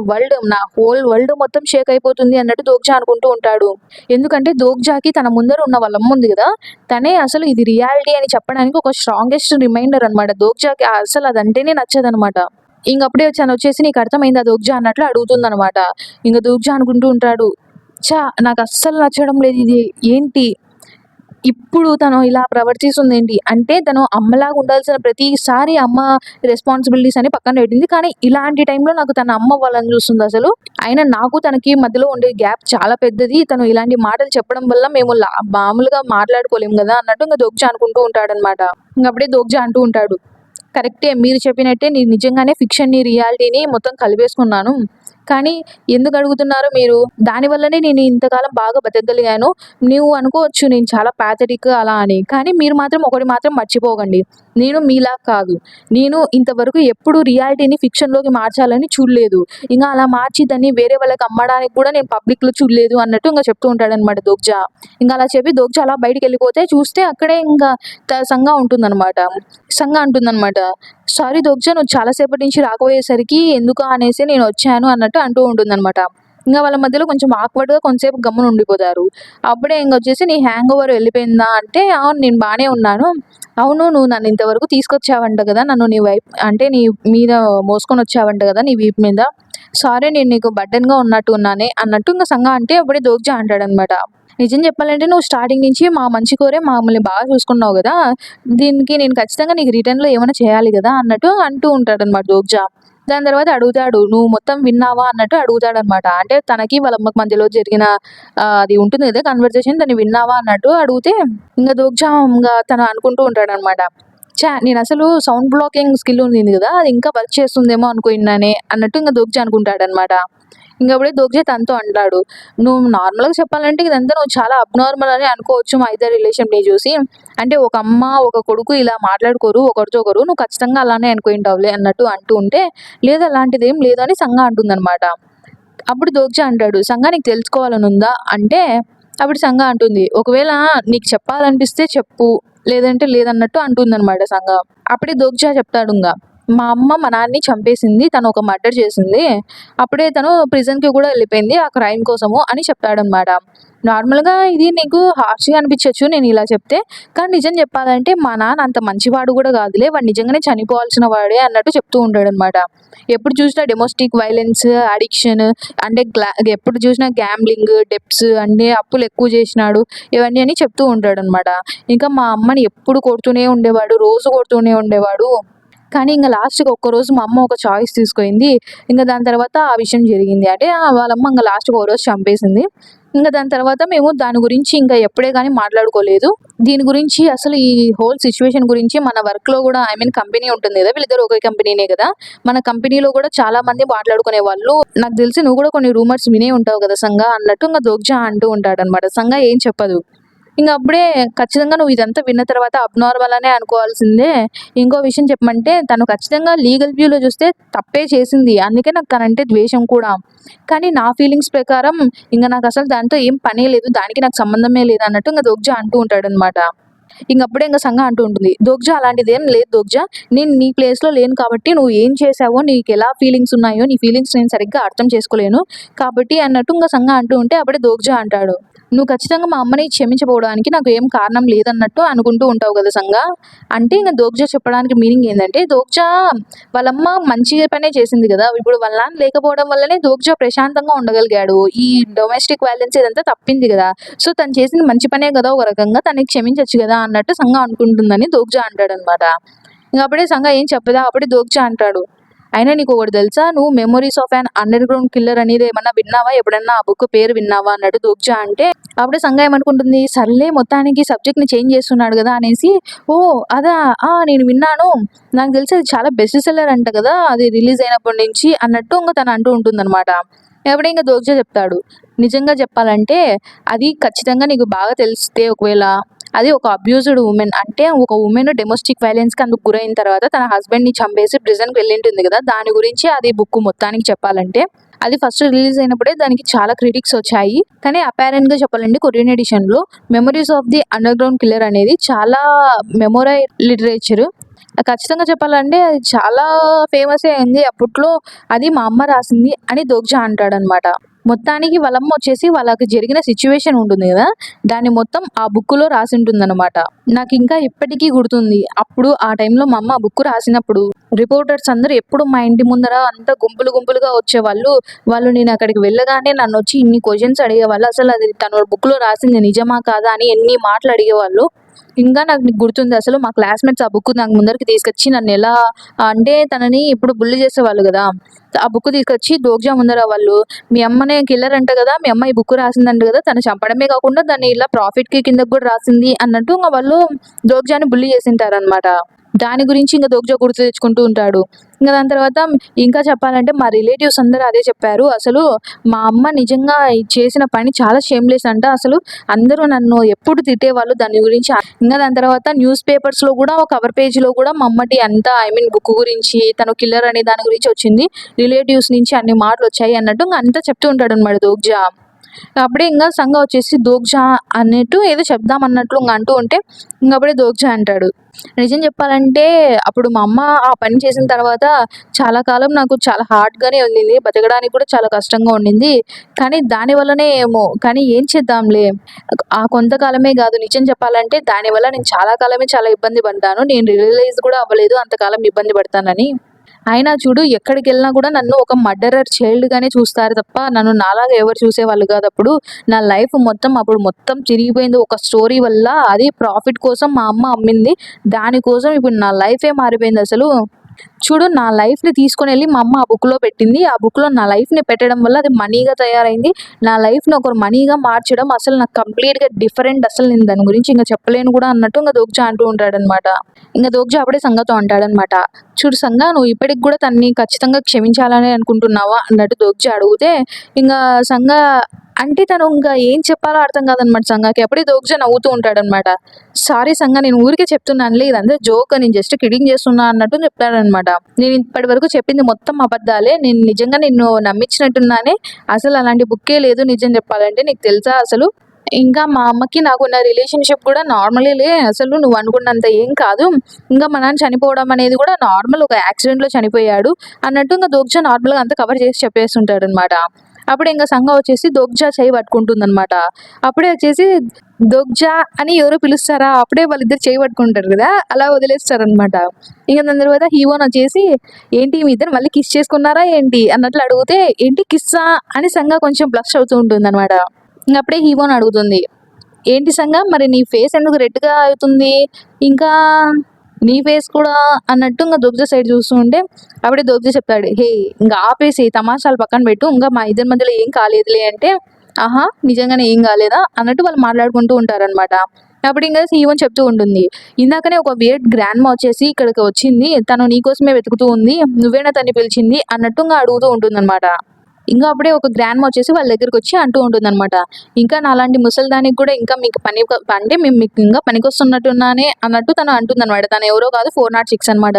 హోల్ వరల్డ్ మొత్తం షేక్ అయిపోతుంది అన్నట్టు దోగ్జా అనుకుంటూ ఉంటాడు. ఎందుకంటే దోగ్జాకి తన ముందర ఉన్న వాళ్ళ అమ్మ ఉంది గదా! తనే అసలు ఇది రియాలిటీ అని చెప్పడానికి ఒక స్ట్రాంగెస్ట్ రిమైండర్ అనమాట. దోగ్జాకి అసలు అదంటేనే నచ్చదనమాట. ఇంగప్పుడే తనొచ్చేసి "నీకు అర్థమైందా దోగ్జా" అన్నట్లు అడుగుతుందనమాట. ఇంగ దోగ్జా అనుకుంటూ ఉంటాడు. ఛ! నాకస్సలు నచ్చడం లేదిది. ఏంటి? ఇప్పుడు తను ఇలా ప్రవర్తిస్తుందేంటి? అంటే తను అమ్మలాగా ఉండాల్సిన ప్రతిసారి అమ్మ రెస్పాన్సిబిలిటీస్ అని పక్కన పెట్టింది. కానీ ఇలాంటి టైంలో నాకు తన అమ్మ అవ్వాలని చూస్తుందసలు. అయినా నాకు తనకి మధ్యలో ఉండే గ్యాప్ చాలా పెద్దది. తను ఇలాంటి మాటలు చెప్పడం వల్ల మేము మామూలుగా మాట్లాడుకోలేము గదా! అన్నట్టు ఇంగ దోగ్జా అనుకుంటూ ఉంటాడనమాట. ఇంగప్పుడే దోగ్జా అంటూ ఉంటాడు. కరెక్టే మీరు చెప్పినట్టే నేను నిజంగానే ఫిక్షన్‌ని, రియాలిటీని మొత్తం కలిపేసుకున్నాను. కానీ ఎందుకు అడుగుతున్నారు మీరు? దానివల్లనే నేను ఇంతకాలం బాగా బతకగలిగాను. నువ్వు అనుకోవచ్చు నేను చాలా పాథటిక్ అలా అని. కానీ మీరు మాత్రం ఒకటి మాత్రం మర్చిపోకండి. నేను మీలా కాదు. నేను ఇంతవరకు ఎప్పుడు రియాలిటీని ఫిక్షన్‌లోకి మార్చాలని చూడలేదు. ఇంగ అలా మార్చి దాన్ని వేరే వాళ్ళకి అమ్మడానికి కూడా నేను పబ్లిక్‌లో చూడలేదు అన్నట్టు ఇంగ చెప్తూ ఉంటాడనమాట దోగ్జా. ఇంగ అలా చెప్పి దోగ్జా అలా బయటికెళ్ళిపోతే చూస్తే అక్కడే ఇంగ సంగా ఉంటుందనమాట. సంగా అంటుందనమాట. సారీ దోగ్జా నువ్వు చాలా సేపటి నుంచి రాకపోయేసరికి ఎందుకా అనేసి నేను వచ్చాను అన్నట్టు అంటూ ఉంటుందనమాట. ఇంగ వాళ్ళ మధ్యలో కొంచెం ఆక్వర్డ్‌గా కొంతసేపు గమ్మున ఉండిపోతారు. అప్పుడే ఇంగొచ్చేసి నీ హ్యాంగ్ ఓవర్ వెళ్ళిపోయిందా అంటే, అవును నేను బానే ఉన్నాను. అవును నువ్వు నన్ను ఇంతవరకు తీసుకొచ్చావంట గదా! నన్ను నీ వైపు అంటే నీ మీద మోసుకొనొచ్చావంట గదా! నీ వీపు మీద. సారీ నేను నీకు బర్డెన్‌గా ఉన్నట్టు ఉన్నానే అన్నట్టు ఇంగ సంగా అంటే అప్పుడే దోగ్జా అంటాడనమాట. నిజం చెప్పాలంటే నువ్వు స్టార్టింగ్ నుంచి మా మంచి కోరే మమ్మల్ని బాగా చూసుకున్నావు గదా! దీనికి నేను ఖచ్చితంగా నీకు రిటర్న్‌లో ఏమైనా చేయాలి గదా! అన్నట్టు అంటూ ఉంటాడనమాట దోగ్జా. దాని తర్వాత అడుగుతాడు. "నువ్వు మొత్తం విన్నావా?" అన్నట్టు అడుగుతాడనమాట. అంటే తనకి వాళ్ళ అమ్మకి మధ్యలో జరిగిన అది ఉంటుంది కదా! కన్వర్జేషన్ దాన్ని విన్నావా అన్నట్టు అడిగితే, ఇంగ దోగ్జా తను అనుకుంటూ ఉంటాడనమాట. నేనసలు సౌండ్ బ్లాకింగ్ స్కిల్ ఉండింది గదా! అది ఇంకా వర్క్ చేస్తుందేమో అనుకున్నానే అన్నట్టు ఇంగ దోగ్జా అనుకుంటాడనమాట. ఇంగప్పుడే దోగ్జా తనతో అంటాడు. "నువ్వు నార్మల్‌గా చెప్పాలంటే ఇదంతా నువ్వు చాలా అబ్నార్మల్ అని అనుకోవచ్చు మా ఇద్దరి రిలేషన్‌ని చూసి. అంటే ఒక అమ్మ, ఒక కొడుకు ఇలా మాట్లాడుకోరు ఒకరితో ఒకరు. నువ్వు ఖచ్చితంగా అలానే అనుకుంటావులే" అన్నట్టు అంటూ ఉంటే, "లేదు అలాంటిదేం లేదు" అని సంగా అంటుందనమాట. అప్పుడు దోగ్జా అంటాడు, "సంగా నీకు తెలుసుకోవాలనుందా?" అంటే అప్పుడు సంగా అంటుంది, "ఒకవేళ నీకు చెప్పాలనిపిస్తే చెప్పు. లేదంటే లేదన్నట్టు" అంటుందనమాట సంగా. అప్పుడే దోగ్జా చెప్తాడింగ. "మా అమ్మ మా నాన్నని చంపేసింది. తను ఒక మర్డర్ చేసింది. అప్పుడే తను ప్రిజన్‌కి కూడా ఎళ్ళిపోయింది ఆ క్రైమ్ కోసము" అని చెప్తాడనమాట. నార్మల్‌గా ఇది నీకు హార్ష్‌గా అనిపించొచ్చు నేనిలా చెప్తే. కానీ నిజం చెప్పాలంటే మా నాన్న అంత మంచివాడు గూడా గాదులే. వాడు నిజంగానే చనిపోవాల్సిన వాడే అన్నట్టు చెప్తూ ఉంటాడనమాట. ఎప్పుడు చూసినా డొమెస్టిక్ వైలెన్స్, అడిక్షన్ అంటే ఎప్పుడు చూసినా గ్యాంబ్లింగ్, డెబ్ట్స్ అంటే అప్పులెక్కువ జేసినాడు. ఇవన్నీ అని చెప్తూ ఉంటాడనమాట. ఇంకా మా అమ్మని ఎప్పుడు కొడుతూనే ఉండేవాడు. రోజు కొడుతూనే ఉండేవాడు. కానీ ఇంగ లాస్ట్‌కి ఒక్కరోజు మా అమ్మ ఒక చాయిస్ తీసుకుంది. ఇంగ దాని తర్వాత ఆ విషయం జరిగింది. అంటే వాళ్ళమ్మ ఇంగ లాస్ట్‌కి ఒక రోజు చంపేసింది. ఇంగ దాని తర్వాత మేము దాని గురించి ఇంకా ఎప్పుడే గాని మాట్లాడుకోలేదు. దీని గురించి అసలు ఈ హోల్ సిట్యుయేషన్ గురించి మన వర్క్‌లో గూడా ఐ మీన్ కంపెనీ ఉంటుంది గదా! వీళ్ళిద్దరూ ఒకే కంపెనీనే గదా! మన కంపెనీలో గూడా చాలా మంది మాట్లాడుకునేవాళ్ళు. నాకు తెలిసి నువ్వు గూడా కొన్ని రూమర్స్ వినే ఉంటావు గదా! సంగా అన్నట్టు ఇంగ దోగ్జా అంటూ ఉంటాడనమాట. సంగా ఏం చెప్పదు. ఇంగ అప్పుడే ఖచ్చితంగా నువ్వు ఇదంతా విన్న తర్వాత అబ్నార్మల్ అనే అనుకోవాల్సిందే. ఇంకో విషయం చెప్పమంటే తను ఖచ్చితంగా లీగల్ వ్యూలో చూస్తే తప్పే చేసింది. అందుకే నాకు తనంటే ద్వేషం కూడా. కానీ నా ఫీలింగ్స్ ప్రకారం ఇంగ నాకసలు దానితో ఏం పనే లేదు. దానికి నాకు సంబంధమే లేదన్నట్టు ఇంగ దోగ్జా అంటూ ఉంటాడనమాట. ఇంగప్పుడే ఇంగ సంగా అంటూ ఉంటుంది. "దోగ్జా అలాంటిదేం లేదు దోగ్జా. నేను నీ ప్లేస్‌లో లేను కాబట్టి నువ్వు ఏం చేశావో, నీకెలా ఫీలింగ్స్ ఉన్నాయో, నీ ఫీలింగ్స్ నేను సరిగ్గా అర్థం చేసుకోలేను. కాబట్టి" అన్నట్టు ఇంగ సంగా అంటూ ఉంటే అప్పుడే దోగ్జా అంటాడు. "నువ్వు ఖచ్చితంగా మా అమ్మని క్షమించపోవడానికి నాకు ఏం కారణం లేదన్నట్టు అనుకుంటూ ఉంటావు గదా సంగా." అంటే ఇంగ దోగ్జా చెప్పడానికి మీనింగ్ ఏందంటే దోగ్జా వాళ్ళమ్మ మంచి పనే చేసింది గదా! ఇప్పుడు వాళ్ళ నాన్న లేకపోవడం వల్లనే దోగ్జా ప్రశాంతంగా ఉండగలిగాడు. ఈ డొమెస్టిక్ వయలెన్స్ ఇదంతా తప్పింది గదా! సో, తను చేసింది మంచి పనే గదా! ఒక రకంగా తనని క్షమించొచ్చు గదా! అన్నట్టు సంగా అనుకుంటుందని దోగ్జా అంటాడనమాట. ఇంగప్పుడే సంగా ఏం చెప్పదా అప్పుడే దోగ్జా అంటాడు. అయినా నీకొకటి తెలుసా? నువ్వు 'memories of an under ground killer' అనేది ఏమన్నా విన్నావా? ఎప్పుడన్నా ఆ బుక్ పేరు విన్నావా? అన్నట్టు దోగ్జా అంటే అప్పుడే సంగా ఏమనుకుంటుంది, సర్లే మొత్తానికి సబ్జెక్ట్‌ని చేంజ్ చేస్తున్నాడు గదా! అనేసి ఓహ్! అదా! ఆ! నేను విన్నాను. నాకు తెలిసి అది చాలా బెస్ట్ సెల్లర్ అంట గదా! అది రిలీజ్ అయినప్పటి నుంచి అన్నట్టు తను అంటూ ఉంటుందనమాట. అప్పుడే ఇంక దోగ్జా చెప్తాడు. నిజంగా చెప్పాలంటే అది ఖచ్చితంగా నీకు బాగా తెలిస్తే ఒకవేళ అది ఒక అబ్యూజ్డ్ వుమెన్. అంటే ఒక వుమెన్ డొమెస్టిక్ వయలెన్స్‌కి అందుకు గురైన తర్వాత తన హస్బెండ్‌ని చంపేసి ప్రిజన్‌కి వెళ్ళింటుంది గదా! దాని గురించి అది బుక్ మొత్తానికి చెప్పాలంటే. అది ఫస్ట్ రిలీజ్ అయినప్పుడే దానికి చాలా క్రిటిక్స్ వచ్చాయి. కానీ అపారెంట్‌గా చెప్పాలంటే కొరియన్ ఎడిషన్‌లో 'memories of the underground killer' అనేది చాలా మెమొరై లిటరేచర్. ఖచ్చితంగా చెప్పాలంటే అది చాలా ఫేమసే అయింది అప్పట్లో. అది మా అమ్మ రాసింది అని దోగ్జా అంటాడనమాట. మొత్తానికి వాళ్ళమ్మ వచ్చేసి వాళ్ళకి జరిగిన సిట్యుయేషన్ ఉంటుంది గదా! దాన్ని మొత్తం ఆ బుక్‌లో రాసుంటుందనమాట. నాకింకా ఇప్పటికీ గుర్తుంది. అప్పుడు ఆ టైంలో మా అమ్మ ఆ బుక్ రాసినప్పుడు రిపోర్టర్స్ అందరూ ఎప్పుడు మా ఇంటి ముందర అంతా గుంపులు గుంపులుగా వచ్చేవాళ్ళు. వాళ్ళు నేనక్కడికి వెళ్ళగానే నన్నొచ్చి ఇన్ని క్వెషన్స్ అడిగేవాళ్ళు. అసలు అది తను బుక్‌లో రాసింది నిజమా? కాదా? అని ఎన్ని మాటలు అడిగేవాళ్ళు. ఇంకా నాకు గుర్తుంది అసలు మా క్లాస్‌మేట్స్ ఆ బుక్ నాకు ముందరికి తీసుకొచ్చి నన్నెలా అంటే తనని ఇప్పుడు బుల్లి చేసేవాళ్ళు గదా! ఆ బుక్ తీసుకొచ్చి దోగ్జా ముందర వాళ్ళు మీ అమ్మనే కిల్లర్ అంట గదా! మీ అమ్మ ఈ బుక్ రాసిందంట గదా! తను చంపడమే కాకుండా దాన్ని ఇలా ప్రాఫిట్‌కి కిందకి గూడా రాసింది అన్నట్టు ఇంగ వాళ్ళు దోగ్జాని బుల్లి చేసింటారనమాట. దాని గురించి ఇంకా దోగ్జా గుర్తు తెచ్చుకుంటూ ఉంటాడు. ఇంకా దాని తర్వాత ఇంకా చెప్పాలంటే మా రిలేటివ్స్ అందరూ అదే చెప్పారు. అసలు మా అమ్మ నిజంగా చేసిన పని చాలా షేమ్‌లెస్ అంట. అసలు అందరూ నన్ను ఎప్పుడు తిట్టేవాళ్ళు దాని గురించి. ఇంగా దాని తర్వాత న్యూస్ పేపర్స్‌లో గూడా కవర్ పేజ్‌లో గూడా మా అమ్మటి అంతా బుక్ గురించి తను కిల్లర్ అనే దాని గురించి వచ్చింది. రిలేటివ్స్ నుంచి అన్ని మాటలొచ్చాయి అన్నట్టు ఇంగ అంతా చెప్తూ ఉంటాడనమాట దోగ్జా. అప్పుడే ఇంగా సంగ వచ్చేసి దోగ్జా అన్నట్టు ఏదో చెప్దాం అన్నట్లు అంటూ ఉంటే అప్పుడే దోగ్జా అంటాడు. నిజం చెప్పాలంటే అప్పుడు మా అమ్మ ఆ పని చేసిన తర్వాత చాలా కాలం నాకు చాలా హార్డ్‌గానే ఉండింది. బతకడానికి కూడా చాలా కష్టంగా ఉండింది. కానీ దాని వల్లనే ఏమో కానీ ఏం చేద్దాంలే. ఆ కొంతకాలమే గాదు నిజం చెప్పాలంటే దానివల్ల నేను చాలా కాలమే చాలా ఇబ్బంది పడ్డాను. నేను రియలైజ్ కూడా అవ్వలేదు అంతకాలం ఇబ్బంది పడతానని. అయినా చూడు ఎక్కడికెళ్ళినా కూడా నన్ను ఒక మర్డరర్ చైల్డ్‌గానే చూస్తారు తప్ప నన్ను నాలాగా ఎవరు చూసేవాళ్ళు కాదప్పుడు. నా లైఫ్ మొత్తం అప్పుడు మొత్తం తిరిగిపోయింది ఒక స్టోరీ వల్ల. అది ప్రాఫిట్ కోసం మా అమ్మ అమ్మింది. దానికోసం ఇప్పుడు నా లైఫే మారిపోయిందసలు. చూడు నా లైఫ్‌ని తీసుకొనెళ్ళి మా అమ్మ ఆ బుక్‌లో పెట్టింది. ఆ బుక్‌లో నా లైఫ్‌ని పెట్టడం వల్ల అది మనీగా తయారైంది. నా లైఫ్‌ని ఒకరు మనీగా మార్చడం అసలు నాకు కంప్లీట్‌గా డిఫరెంట్. అసలు నేను దాని గురించి ఇంక చెప్పలేను కూడా అన్నట్టు దోగ్జా అంటూ ఉంటాడనమాట. దోగ్జా అప్పుడే సంగతో అంటాడనమాట. చూడు సంగా నువ్వు ఇప్పటికి కూడా తనని ఖచ్చితంగా క్షమించాలనే అనుకుంటున్నావా? అన్నట్టు దోగ్జా అడిగితే ఇంగా సంగా అంటే తను ఇంకా ఏం చెప్పాలో అర్థం కాదనమాట సంగాకి. అప్పుడే దోగ్జా నవ్వుతూ ఉంటాడనమాట. సారీ సంగా నేను ఊరికే చెప్తున్నానులే ఇదంతా జోక్ నేను జస్ట్ కిడింగ్ చేస్తున్నా అన్నట్టు చెప్తాడనమాట. నేను ఇప్పటి వరకు చెప్పింది మొత్తం అబద్ధాలే. నేను నిజంగా నిన్ను నమ్మించినట్టున్నానే. అసలు అలాంటి బుక్కే లేదు నిజం చెప్పాలంటే. నీకు తెలుసా అసలు? ఇంకా మా అమ్మకి నాకున్న రిలేషన్‌షిప్ కూడా నార్మలేలే. అసలు నువ్వు అనుకున్నంత ఏం కాదు. ఇంకా మా నాన్న చనిపోవడం అనేది కూడా నార్మల్ ఒక యాక్సిడెంట్‌లో చనిపోయాడు అన్నట్టు దోగ్జా నార్మల్‌గా అంతా కవర్ చేసి చెప్పేస్తుంటాడనమాట. అప్పుడు సంగ వచ్చేసి దోగ్జా చెయ్యి పట్టుకుంటుందనమాట. అప్పుడే వచ్చేసి దోగ్జా అని ఎవరో పిలుస్తారా? అప్పుడే వాళ్ళిద్దరు చెయ్యి పట్టుకుంటారు కదా! అలా వదిలేస్తారనమాట. దాని తర్వాత హీరోయిన్ వచ్చేసి ఏంటి మీ ఇద్దరు మళ్ళీ కిస్ చేసుకున్నారా ఏంటి? అన్నట్లు అడిగితే ఏంటి కిస్సా? అని సంగ కొంచెం బ్లష్ అవుతూ ఉంటుందనమాట. అప్పుడే హీరోయిన్ అడుగుతుంది. ఏంటి సంగా మరి నీ ఫేస్ ఎందుకు రెడ్‌గా అవుతుంది? ఇంకా నీ ఫేస్ కూడా అన్నట్టు దోగ్జా సైడ్ చూస్తూ ఉంటే అప్పుడే దోగ్జా చెప్తాడు. హే! ఇంక ఆపేసేయి తమాషాలు పక్కన పెట్టు. మా ఇద్దరి మధ్యలో ఏం కాలేదులే అంటే, ఆహా! నిజంగానే ఏం కాలేదా? అన్నట్టు వాళ్ళు మాట్లాడుకుంటూ ఉంటారనమాట. అప్పుడు హీరోయిన్ చెప్తూ ఉంటుంది. ఇందాకనే ఒక వియర్డ్ గ్రాండ్‌మా వచ్చేసి ఇక్కడికి వచ్చింది. తను నీ కోసమే వెతుకుతూ ఉంది. నువ్వేనా తన్ని పిలిచింది? అన్నట్టు అడుగుతూ ఉంటుందనమాట. అప్పుడే ఒక గ్రాండ్‌మా వచ్చేసి వాళ్ళ దగ్గరకొచ్చి అంటూ ఉంటుందనమాట. ఇంకా నాలాంటి ముసలిదానికి కూడా ఇంకా మీకు అంటే మేము మీకు ఇంకా పనికొస్తున్నట్టున్నానే అన్నట్టు తను అంటుందనమాట. తను ఎవరో కాదు 406 అనమాట.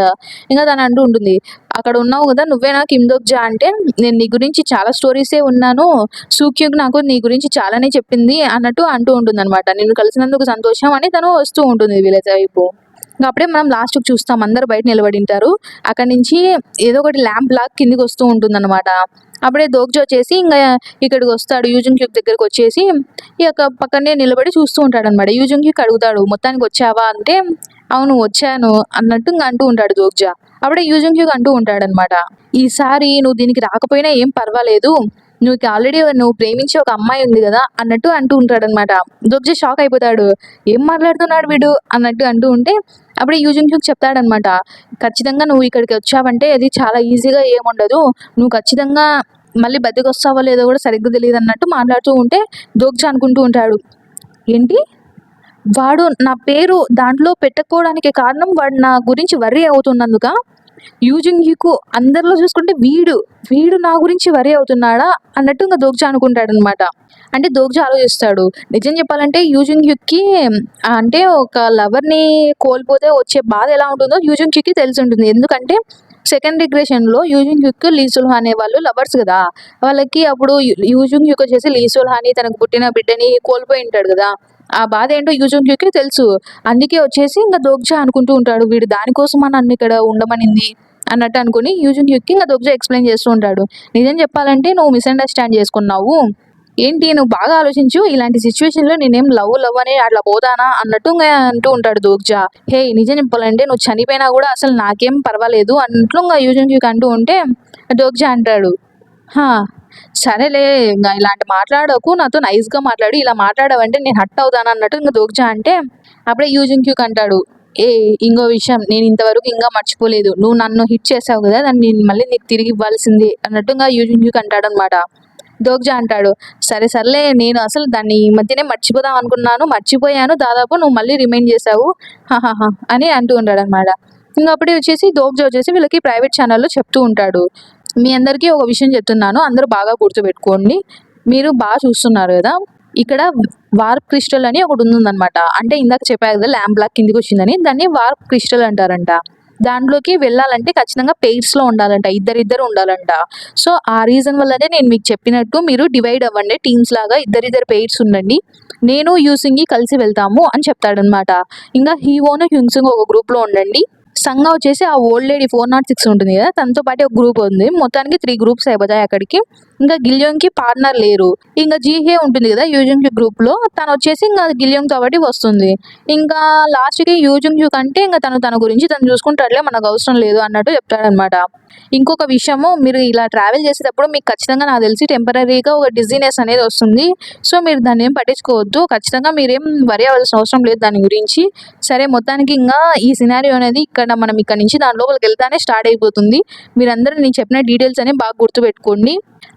తను అంటూ ఉంటుంది. అక్కడ ఉన్నావు కదా! నువ్వేనా కిమ్ దోగ్జా అంటే, నేను నీ గురించి చాలా స్టోరీసే ఉన్నాను. సూక్యూక్ నాకు నీ గురించి చాలానే చెప్పింది అన్నట్టు అంటూ ఉంటుందనమాట. నిన్ను కలిసినందుకు సంతోషం అని తను వస్తూ ఉంటుంది వీళ్ళ వైపు. అప్పుడే మనం లాస్ట్‌కి చూస్తాం. అందరూ బయట నిలబడింటారు. అక్కడి నుంచి ఏదో ఒకటి ల్యాంప్ లాగా కిందకి వస్తూ ఉంటుందనమాట. అప్పుడే దోగ్జా వచ్చేసి ఇక్కడికి వస్తాడు. యూజున్ క్యూక్ దగ్గరకొచ్చేసి ఈ యొక్క పక్కనే నిలబడి చూస్తూ ఉంటాడనమాట. యూజున్ క్యూక్ అడుగుతాడు. మొత్తానికి వచ్చావా? అంటే, అవును వచ్చాను అన్నట్టు అంటూ ఉంటాడు దోగ్జా. అప్పుడే యూజున్ క్యూక్ అంటూ ఉంటాడనమాట. ఈసారి నువ్వు దీనికి రాకపోయినా ఏం పర్వాలేదు. నీకు ఆల్రెడీ నువ్వు ప్రేమించే ఒక అమ్మాయి ఉంది గదా! అన్నట్టు అంటూ ఉంటాడనమాట. దోగ్జా షాక్ అయిపోతాడు. ఏం మాట్లాడుతున్నాడు వీడు అన్నట్టు అంటూ ఉంటే అప్పుడే యూజున్ క్యూక్ చెప్తాడనమాట. ఖచ్చితంగా నువ్వు ఇక్కడికి వచ్చావంటే అది చాలా ఈజీగా ఏముండదు. నువ్వు ఖచ్చితంగా మళ్ళీ బతికొస్తావో లేదో కూడా సరిగ్గా తెలీదన్నట్టు మాట్లాడుతూ ఉంటే దోగ్జా అనుకుంటూ ఉంటాడు. ఏంటి? వాడు నా పేరు దాంట్లో పెట్టకపోవడానికి కారణం వాడు నా గురించి వర్రీ అవుతున్నందుకా? యూజింగ్ యూకు అందరిలో చూసుకుంటే వీడు నా గురించి వర్రీ అవుతున్నాడా? అన్నట్టు దోగ్జా అనుకుంటాడనమాట. అంటే దోగ్జా ఆలోచిస్తాడు. నిజం చెప్పాలంటే యూజింగ్ యూక్‌కి అంటే ఒక లవర్‌ని కోల్పోతే వచ్చే బాధ ఎలా ఉంటుందో యూజింగ్ యూక్‌కి తెలిసుంటుంది. ఎందుకంటే సెకండ్ రిగ్రెషన్‌లో యూజింగ్ యూక్, లీ సుల్హా అనే వాళ్ళు లవర్స్ గదా! వాళ్ళకి అప్పుడు యూజింగ్ యూక్ వచ్చేసి లీ సుల్హాని తనకు పుట్టిన బిడ్డని కోల్పోయి ఉంటాడు గదా! ఆ బాధ ఏంటో యూజింగ్ యూక్‌కి తెలుసు. అందుకే వచ్చేసి దోగ్జా అనుకుంటూ ఉంటాడు. వీడు దానికోసమా నన్ను ఇక్కడ ఉండమనింది అన్నట్టు అనుకుని యూజింగ్ యూక్‌కి దోగ్జా ఎక్స్‌ప్లెయిన్ చేస్తూ ఉంటాడు. నిజం చెప్పాలంటే నువ్వు మిస్‌అండర్‌స్టాండ్ చేసుకున్నావు. ఏంటి నువ్వు బాగా ఆలోచించు. ఇలాంటి సిట్యుయేషన్‌లో నేనేం లవ్ అని అట్లా పోతానా అన్నట్టు అంటూ ఉంటాడు దోగ్జా. హేయ్! నిజం చెప్పాలంటే నువ్వు చనిపోయినా గూడా అసలు నాకేం పర్వాలేదు అన్నట్లు యూజింగ్ యూక్ అంటూ ఉంటే దోగ్జా అంటాడు. హా! సరేలే ఇలాంటి మాట్లాడకు. నాతో నైస్‌గా మాట్లాడు. ఇలా మాట్లాడావంటే నేను హర్ట్ అవుతాను అన్నట్టు దోగ్జా అంటే అప్పుడే యూజింగ్ క్యూక్ అంటాడు. ఇంకో విషయం నేను ఇంతవరకు ఇంకా మర్చిపోలేదు. నువ్వు నన్ను హిట్ చేసావు గదా! దాన్ని నేను మళ్ళీ నీకు తిరిగి ఇవ్వాల్సిందే అన్నట్టు యూజింగ్ క్యూక్ అంటాడనమాట. దోగ్జా అంటాడు. సర్లే నేను అసలు దాన్ని ఈ మధ్యనే మర్చిపోదాం అనుకున్నాను. మర్చిపోయాను. దాదాపు నువ్వు మళ్ళీ రిమైండ్ చేసావు. హాహాహా! అని అంటూ ఉంటాడనమాట. ఇంకా అప్పుడే వచ్చేసి దోగ్జా వచ్చేసి వీళ్ళకి ప్రైవేట్ ఛానల్లో చెప్తూ ఉంటాడు. మీ అందరికీ ఒక విషయం చెప్తున్నాను, అందరూ బాగా గుర్తుపెట్టుకోండి. మీరు బాగా చూస్తున్నారు కదా, ఇక్కడ వార్ప్ క్రిస్టల్ అని ఒకటి ఉందన్నమాట. అంటే ఇందాక చెప్పా కదా ల్యాంప్ బ్లాక్ కిందికి వచ్చిందని, దాన్ని వార్ప్ క్రిస్టల్ అంటారంట. దాంట్లోకి వెళ్ళాలంటే ఖచ్చితంగా పెయిర్స్లో ఉండాలంట, ఇద్దరిద్దరు ఉండాలంట. సో ఆ రీజన్ వల్లనే నేను మీకు చెప్పినట్టు మీరు డివైడ్ అవ్వండి, టీమ్స్ లాగా ఇద్దరిద్దరు పెయిర్స్ ఉండండి, నేను యూసింగి కలిసి వెళ్తాము అని చెప్తాడనమాట. ఇంకా హీవోను హ్యూన్సింగ్ ఒక గ్రూప్లో ఉండండి. సంగా వచ్చేసి ఆ ఓల్డ్ లేడీ 406 ఉంటుంది కదా, తనతో పాటు ఒక గ్రూప్ ఉంది. మొత్తానికి 3 గ్రూప్స్ అయిపోతాయి అక్కడికి. ఇంకా గిలియోంగ్కి పార్ట్నర్ లేరు. ఇంకా జీహే ఉంటుంది కదా యూజంగ్ గ్రూప్ లో, తను వచ్చేసి ఇంకా గిలియోంగ్ తో పాటు వస్తుంది. ఇంకా లాస్ట్ కి యూజంగ్ కంటే ఇంకా తన గురించి తను చూసుకుంటాడులే, మనకు అవసరం లేదు అన్నట్టు చెప్తాడనమాట. ఇంకొక విషయము, మీరు ఇలా ట్రావెల్ చేసేటప్పుడు మీకు ఖచ్చితంగా నాకు తెలిసి టెంపరీగా ఒక డిజీనెస్ అనేది వస్తుంది. సో మీరు దాన్ని ఏం పట్టించుకోవద్దు, ఖచ్చితంగా మీరేం వరి అవ్వాల్సిన అవసరం లేదు దాని గురించి. సరే మొత్తానికి ఇంకా ఈ సినారియో అనేది మనం ఇక్కడ నుంచి దాని లోపలికి వెళ్తానే స్టార్ట్ అయిపోతుంది. మీరందరూ నేను చెప్పిన డీటెయిల్స్ అని బాగా గుర్తుపెట్టుకోండి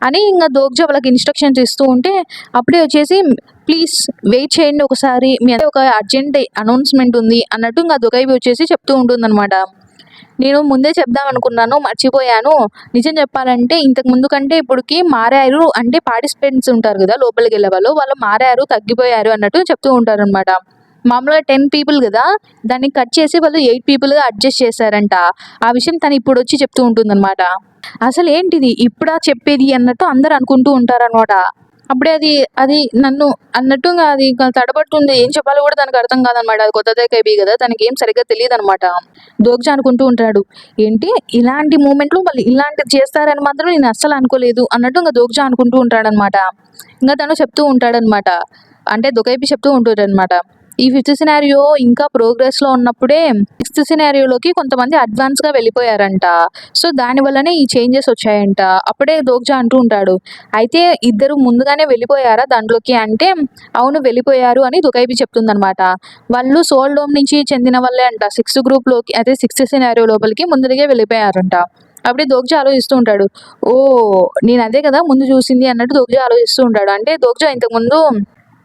అని ఇంకా దోగ్జా వాళ్ళకి ఇన్స్ట్రక్షన్స్ ఇస్తూ ఉంటే, అప్పుడే వచ్చేసి ప్లీజ్ వెయిట్ చేయండి ఒకసారి, మీ అంటే ఒక అర్జెంట్ అనౌన్స్మెంట్ ఉంది అన్నట్టు ఇంకా దొకైబి వచ్చేసి చెప్తూ ఉంటుందన్నమాట. నేను ముందే చెప్దాం అనుకున్నాను, మర్చిపోయాను. నిజం చెప్పాలంటే ఇంతకు ముందు కంటే ఇప్పటికి మారారు, అంటే పార్టిసిపెంట్స్ ఉంటారు కదా లోపలికి వెళ్ళే వాళ్ళు మారారు, తగ్గిపోయారు అన్నట్టు చెప్తూ ఉంటారు అనమాట. మామూలుగా 10 పీపుల్ కదా, దాన్ని కట్ చేసి వాళ్ళు 8 పీపుల్గా అడ్జస్ట్ చేశారంట. ఆ విషయం తను ఇప్పుడు వచ్చి చెప్తూ ఉంటుందన్నమాట. అసలు ఏంటిది ఇప్పుడా చెప్పేది అన్నట్టు అందరు అనుకుంటూ ఉంటారనమాట. అప్పుడే అది నన్ను అన్నట్టుగా అది తడబడుతుంది, ఏం చెప్పాలో కూడా తనకు అర్థం కాదనమాట. అది కొత్త కైబీ కదా, తనకి ఏం సరిగ్గా తెలియదు అనమాట. దోగ్జా అనుకుంటూ ఉంటాడు, ఏంటి ఇలాంటి మూమెంట్లు వాళ్ళు ఇలాంటివి చేస్తారని మాత్రం నేను అస్సలు అనుకోలేదు అన్నట్టు ఇంకా దోగ్జా అనుకుంటూ ఉంటాడనమాట. ఇంకా తను చెప్తూ ఉంటాడనమాట, అంటే దొకైబి చెప్తూ ఉంటాడనమాట. ఈ 5th సినారియో ఇంకా ప్రోగ్రెస్లో ఉన్నప్పుడే 6th సినారియోలోకి కొంతమంది అడ్వాన్స్గా వెళ్ళిపోయారంట. సో దానివల్లనే ఈ చేంజెస్ వచ్చాయంట. అప్పుడే దోగ్జా అంటూ ఉంటాడు, అయితే ఇద్దరు ముందుగానే వెళ్ళిపోయారా దాంట్లోకి అంటే, అవును వెళ్ళిపోయారు అని దొకైబి చెప్తుందనమాట. వాళ్ళు సోల్ డోమ్ నుంచి చెందిన వాళ్ళే అంట. 6th గ్రూప్లోకి అదే 6th సినారియో లోపలికి ముందుగా వెళ్ళిపోయారంట. అప్పుడే దోగ్జా ఆలోచిస్తూ ఉంటాడు, ఓ నేను అదే కదా ముందు చూసింది అన్నట్టు దోగ్జా ఆలోచిస్తూ ఉంటాడు. అంటే దోగ్జా ఇంతకుముందు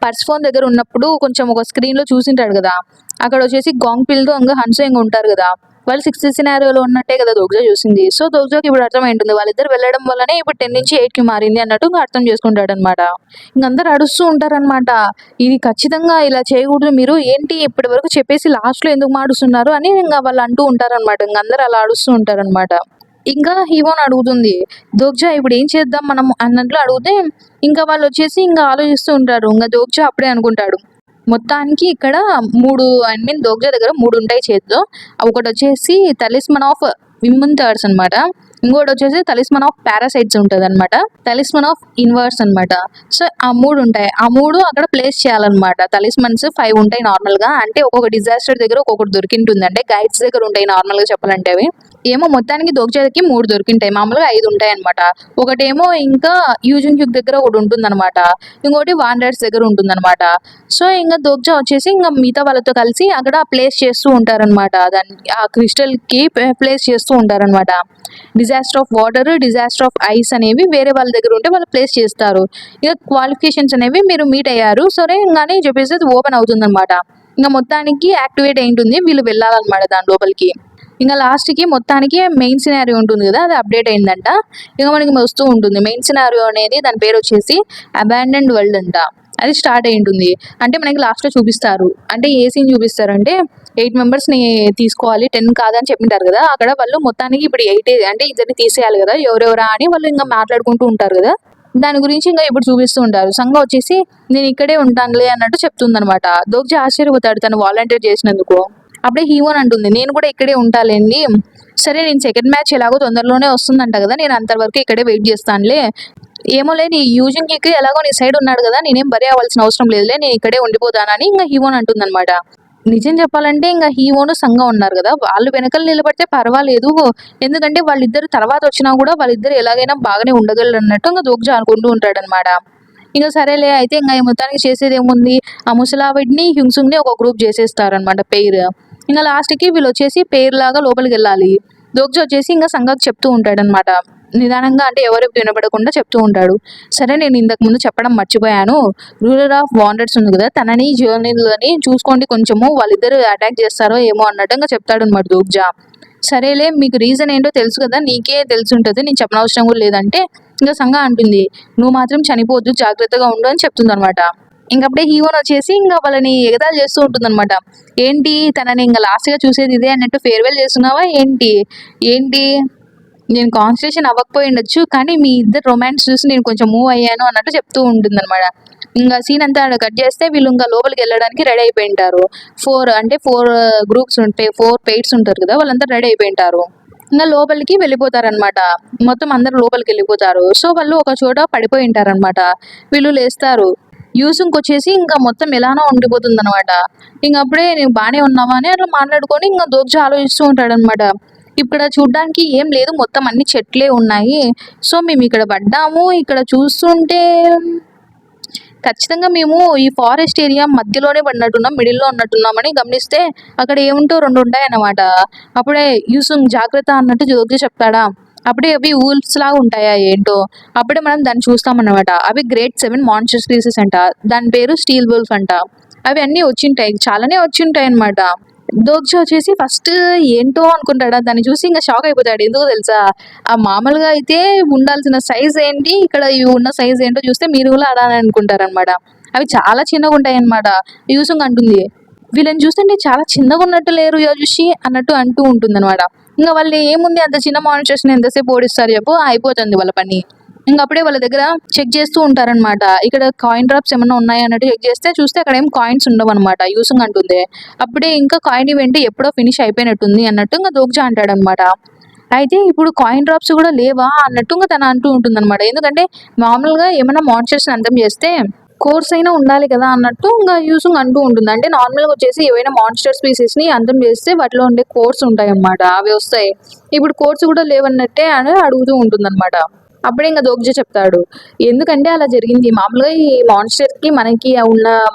పర్స్ ఫోన్ దగ్గర ఉన్నప్పుడు కొంచెం ఒక స్క్రీన్లో చూసింటాడు కదా, అక్కడ వచ్చేసి గాంగ్ పిల్తో ఇంకా హన్సోయింగ్ ఉంటారు కదా, వాళ్ళు 6th సినారియోలో ఉన్నట్టే కదా దోగ్జా చూసింది. సో దోగ్జాకి ఇప్పుడు అర్థమైంటుంది, వాళ్ళిద్దరు వెళ్ళడం వల్లనే ఇప్పుడు 10 నుంచి 8కి మారింది అన్నట్టు అర్థం చేసుకుంటాడు అనమాట. ఇంకందరూ అడుస్తూ ఉంటారనమాట, ఇది ఖచ్చితంగా ఇలా చేయకూడదు, మీరు ఏంటి ఇప్పటి వరకు చెప్పేసి లాస్ట్లో ఎందుకు మాడుస్తున్నారు అని ఇంకా వాళ్ళు అంటూ ఉంటారనమాట. ఇంకందరూ అలా అడుస్తూ ఉంటారనమాట. ఇంకా హీవోని అడుగుతుంది, దోగ్జా ఇప్పుడు ఏం చేద్దాం మనం అన్నట్లు అడిగితే, ఇంకా వాళ్ళు వచ్చేసి ఇంకా ఆలోచిస్తూ ఉంటారు. ఇంకా దోగ్జా అప్పుడే అనుకుంటాడు, మొత్తానికి ఇక్కడ 3 దోగ్జా దగ్గర 3 ఉంటాయి చేతిలో. ఒకటి వచ్చేసి తలిస్మన్ ఆఫ్ విముంతర్స్ అనమాట, ఇంకోటి వచ్చేసి తలిస్మన్ ఆఫ్ పారాసైట్స్ ఉంటుంది అనమాట, తలిస్మన్ ఆఫ్ ఇన్వర్స్ అనమాట. సో ఆ 3 ఉంటాయి, ఆ 3 అక్కడ ప్లేస్ చేయాలన్నమాట. తలిస్మన్స్ 5 ఉంటాయి నార్మల్గా, అంటే ఒక్కొక్క డిజాస్టర్ దగ్గర ఒక్కొక్కటి దొరికింటుంది, అంటే గైడ్స్ దగ్గర ఉంటాయి నార్మల్గా చెప్పాలంటే. అవి ఏమో మొత్తానికి దోగ్జాకి 3 దొరికింటాయి, మామూలుగా 5 ఉంటాయి అనమాట. ఒకటేమో ఇంకా యూజుంగ్ దగ్గర ఒకటి ఉంటుందన్నమాట, ఇంకోటి వాండర్స్ దగ్గర ఉంటుందన్నమాట. సో ఇంకా దోగ్జా వచ్చేసి ఇంకా మిగతా వాళ్ళతో కలిసి అక్కడ ప్లేస్ చేస్తూ ఉంటారనమాట, దాన్ని ఆ క్రిస్టల్కి ప్లేస్ చేస్తూ ఉంటారనమాట. Disaster of water, disaster of ice అనేవి వేరే వాళ్ళ దగ్గర ఉంటే వాళ్ళు ప్లేస్ చేస్తారు. ఇక క్వాలిఫికేషన్స్ అనేవి మీరు మీట్ అయ్యారు సరే ఇంకానే చెప్పేసి అది ఓపెన్ అవుతుందన్నమాట. ఇంకా మొత్తానికి యాక్టివేట్ అయి ఉంటుంది, వీళ్ళు వెళ్ళాలన్నమాట దాని లోపలికి. ఇంకా లాస్ట్కి మొత్తానికి మెయిన్ సినారియో ఉంటుంది కదా, అది అప్డేట్ అయిందంట. ఇక మనకి వస్తూ ఉంటుంది మెయిన్ సినారియో అనేది, దాని పేరు వచ్చేసి అబాండన్డ్ వరల్డ్ అంట. అది స్టార్ట్ అయి ఉంటుంది. అంటే మనకి లాస్ట్లో చూపిస్తారు, అంటే ఏ సీన్ చూపిస్తారంటే 8 మెంబర్స్ని తీసుకోవాలి, 10 కాదని చెప్పింటారు కదా, అక్కడ వాళ్ళు మొత్తానికి ఇప్పుడు 8 అంటే ఇద్దరిని తీసేయాలి కదా, ఎవరెవరా అని వాళ్ళు ఇంకా మాట్లాడుకుంటూ ఉంటారు కదా, దాని గురించి ఇంకా ఇప్పుడు చూపిస్తూ ఉంటారు. సంఘం వచ్చేసి నేను ఇక్కడే ఉంటానులే అన్నట్టు చెప్తుందనమాట. దోగ్జా ఆశ్చర్యపోతాడు తను వాలంటీర్ చేసినందుకు. అప్పుడే హీవోన్ అంటుంది, నేను కూడా ఇక్కడే ఉంటాలేండి, సరే నేను సెకండ్ మ్యాచ్ ఎలాగో తొందరలోనే వస్తుందంట కదా, నేను అంతవరకు ఇక్కడే వెయిట్ చేస్తానులే, ఏమోలే నీ యూజింగ్ కి ఎలాగో నీ సైడ్ ఉన్నాడు కదా, నేనేం బరీ అవ్వాల్సిన అవసరం లేదులే, నేను ఇక్కడే ఉండిపోతానని ఇంకా హీవోన్ అంటుందన్నమాట. నిజం చెప్పాలంటే ఇంకా హీవోను సంఘం ఉన్నారు కదా, వాళ్ళు వెనకలు నిలబడితే పర్వాలేదు, ఎందుకంటే వాళ్ళిద్దరు తర్వాత వచ్చినా కూడా వాళ్ళిద్దరు ఎలాగైనా బాగానే ఉండగలరు అన్నట్టు ఇంకా దోగ్జా అనుకుంటూ ఉంటాడనమాట. ఇంకా సరేలే అయితే ఇంకా మొత్తానికి చేసేది ఏముంది, ఆ ముసలావిడ్ని హ్యూన్సుంగ్ని ఒక గ్రూప్ చేసేస్తారనమాట పెయిర్. ఇంకా లాస్ట్కి వీళ్ళు వచ్చేసి పెయిర్ లాగా లోపలికి వెళ్ళాలి. దోగ్జా వచ్చేసి ఇంకా సంఘకు చెప్తూ ఉంటాడనమాట, నిదానంగా అంటే ఎవరు వినపడకుండా చెప్తూ ఉంటాడు. సరే నేను ఇంతకు ముందు చెప్పడం మర్చిపోయాను. రూలర్ ఆఫ్ వాండర్స్ ఉంది కదా! తనని జర్నీలని చూసుకోండి కొంచెము. వాళ్ళిద్దరు అటాక్ చేస్తారో ఏమో అన్నట్టుగా చెప్తాడనమాట దోగ్జా. సరేలే మీకు రీజన్ ఏంటో తెలుసు కదా! నీకే తెలిసుంటది. నేను చెప్పనవసరం కూడా లేదంటే ఇంక సంగా అంటుంది. నువ్వు మాత్రం చనిపోవద్దు జాగ్రత్తగా ఉండు అని చెప్తుందనమాట. ఇంకప్పుడే హీరోయిన్ వచ్చేసి ఇంకా వాళ్ళని ఎగతాళి చేస్తూ ఉంటుందన్నమాట. ఏంటి తనని ఇంకా లాస్ట్‌గా చూసేది ఇదే అన్నట్టు ఫేర్‌వెల్ చేస్తున్నావా ఏంటి? ఏంటి నేను కాన్సంట్రేషన్ అవ్వకపోయుండొచ్చు. కానీ మీ ఇద్దరి రొమాన్స్ చూసి నేను కొంచెం మూవ్ అయ్యాను అన్నట్టు చెప్తూ ఉంటుందన్నమాట. ఇంగ సీన్ అంతా ఆడ కట్ చేస్తే వీళ్ళు ఇంకా లోపలికెళ్ళడానికి రెడీ అయిపోయుంటారు. 4 గ్రూప్స్ ఉంటాయి. 4 పెయిర్స్ ఉంటారు కదా! వాళ్ళంతా రెడీ అయిపోయుంటారు. ఇంగ లోపలికి వెళ్ళిపోతారనమాట. మొత్తం అందరూ లోపలికెళ్ళిపోతారు. సో, వాళ్ళు ఒక చోట పడిపోయుంటారనమాట. వీళ్ళు లేస్తారు. యూసుంకొచ్చేసి ఇంకా మొత్తం ఎలానో ఉండిపోతుందనమాట. ఇంగప్పుడే "నువ్వు బానే ఉన్నావా?" అని అట్లా మాట్లాడుకొని ఇంగ దోగ్జా ఆలోచిస్తూ ఉంటాడనమాట. ఇక్కడ చూడ్డానికి ఏం లేదు. మొత్తం అన్ని చెట్లే ఉన్నాయి. సో, మేమిక్కడ పడ్డాము. ఇక్కడ చూస్తుంటే ఖచ్చితంగా మేము ఈ ఫారెస్ట్ ఏరియా మధ్యలోనే పడినట్టున్నాం. మిడిల్‌లో ఉన్నట్టున్నామని గమనిస్తే అక్కడ ఏముంటో 2 ఉంటాయన్నమాట. అప్పుడే యూసుంగ్ జాగ్రత్త అన్నట్టు జోక్‌గా చెప్తాడా? అప్పుడే అవి వూల్ఫ్స్ లాగా ఉంటాయా ఏంటో. అప్పుడే మనం దాన్ని చూస్తామన్నమాట. అవి గ్రేట్ 7 మాన్స్టర్ స్పీసీస్ అంట. దాని పేరు స్టీల్ వుల్ఫ్ అంట. అవి అన్నీ వచ్చుంటాయి. చాలానే వచ్చుంటాయన్నమాట. దోగ్జా వచ్చేసి ఫస్ట్ ఏంటో అనుకుంటాడా? దాన్ని చూసి ఇంక షాక్ అయిపోతాడు. ఎందుకో తెలుసా? మామూలుగా అయితే ఉండాల్సిన సైజ్ ఏంటి? ఇక్కడ ఇవి ఉన్న సైజ్ ఏంటో చూస్తే మీరు కూడా అలానే అనుకుంటారనమాట. అవి చాలా చిన్నగుంటాయన్నమాట. యూసుంగ్ అంటుంది. వీళ్ళని చూస్తుంటే చాలా చిన్నగున్నట్టు లేరు యజుషి అన్నట్టు అంటూ ఉంటుందన్నమాట. ఇంక వాళ్ళు ఏముంది అంత చిన్న మానిటర్స్‌ని ఎంతసేపు ఓడిస్తారు చెప్పు? అయిపోతుంది వాళ్ళ పని. ఇంకప్పుడే వాళ్ళ దగ్గర చెక్ చేస్తూ ఉంటారనమాట. ఇక్కడ కాయిన్ డ్రాప్స్ ఏమన్నా ఉన్నాయా అన్నట్టు చెక్ చేస్తే చూస్తే అక్కడ ఏం కాయిన్స్ ఉండవనమాట. యూసుంగ్ అంటుంది. అప్పుడే ఇంకా కాయిన్ ఈవెంట్ ఎప్పుడో ఫినిష్ అయిపోయినట్టుంది అన్నట్టు ఇంక దోగ్జా అంటాడనమాట. అయితే ఇప్పుడు కాయిన్ డ్రాప్స్ కూడా లేవా అన్నట్టు ఇంక తను అంటూ ఉంటుందన్నమాట. ఎందుకంటే మామూలుగా ఏమన్నా మాన్స్టర్స్‌ని అంతం చేస్తే కోర్స్ అయినా ఉండాలి కదా అన్నట్టు ఇంక యూసుంగ్ అంటూ ఉంటుంది. అంటే నార్మల్‌గా వచ్చేసి ఏవైనా మాన్స్టర్ స్పీసీస్‌ని అంతం చేస్తే వాటిలో ఉండే కోర్స్ ఉంటాయన్నమాట. అవి వస్తాయి. ఇప్పుడు కోర్స్ కూడా లేవన్నట్టే అని అడుగుతూ ఉంటుందన్నమాట. అప్పుడే ఇంక దోగ్జా చెప్తాడు. ఎందుకంటే అలా జరిగింది. మామూలుగా ఈ మాన్స్టర్‌కి మనకి ఉన్న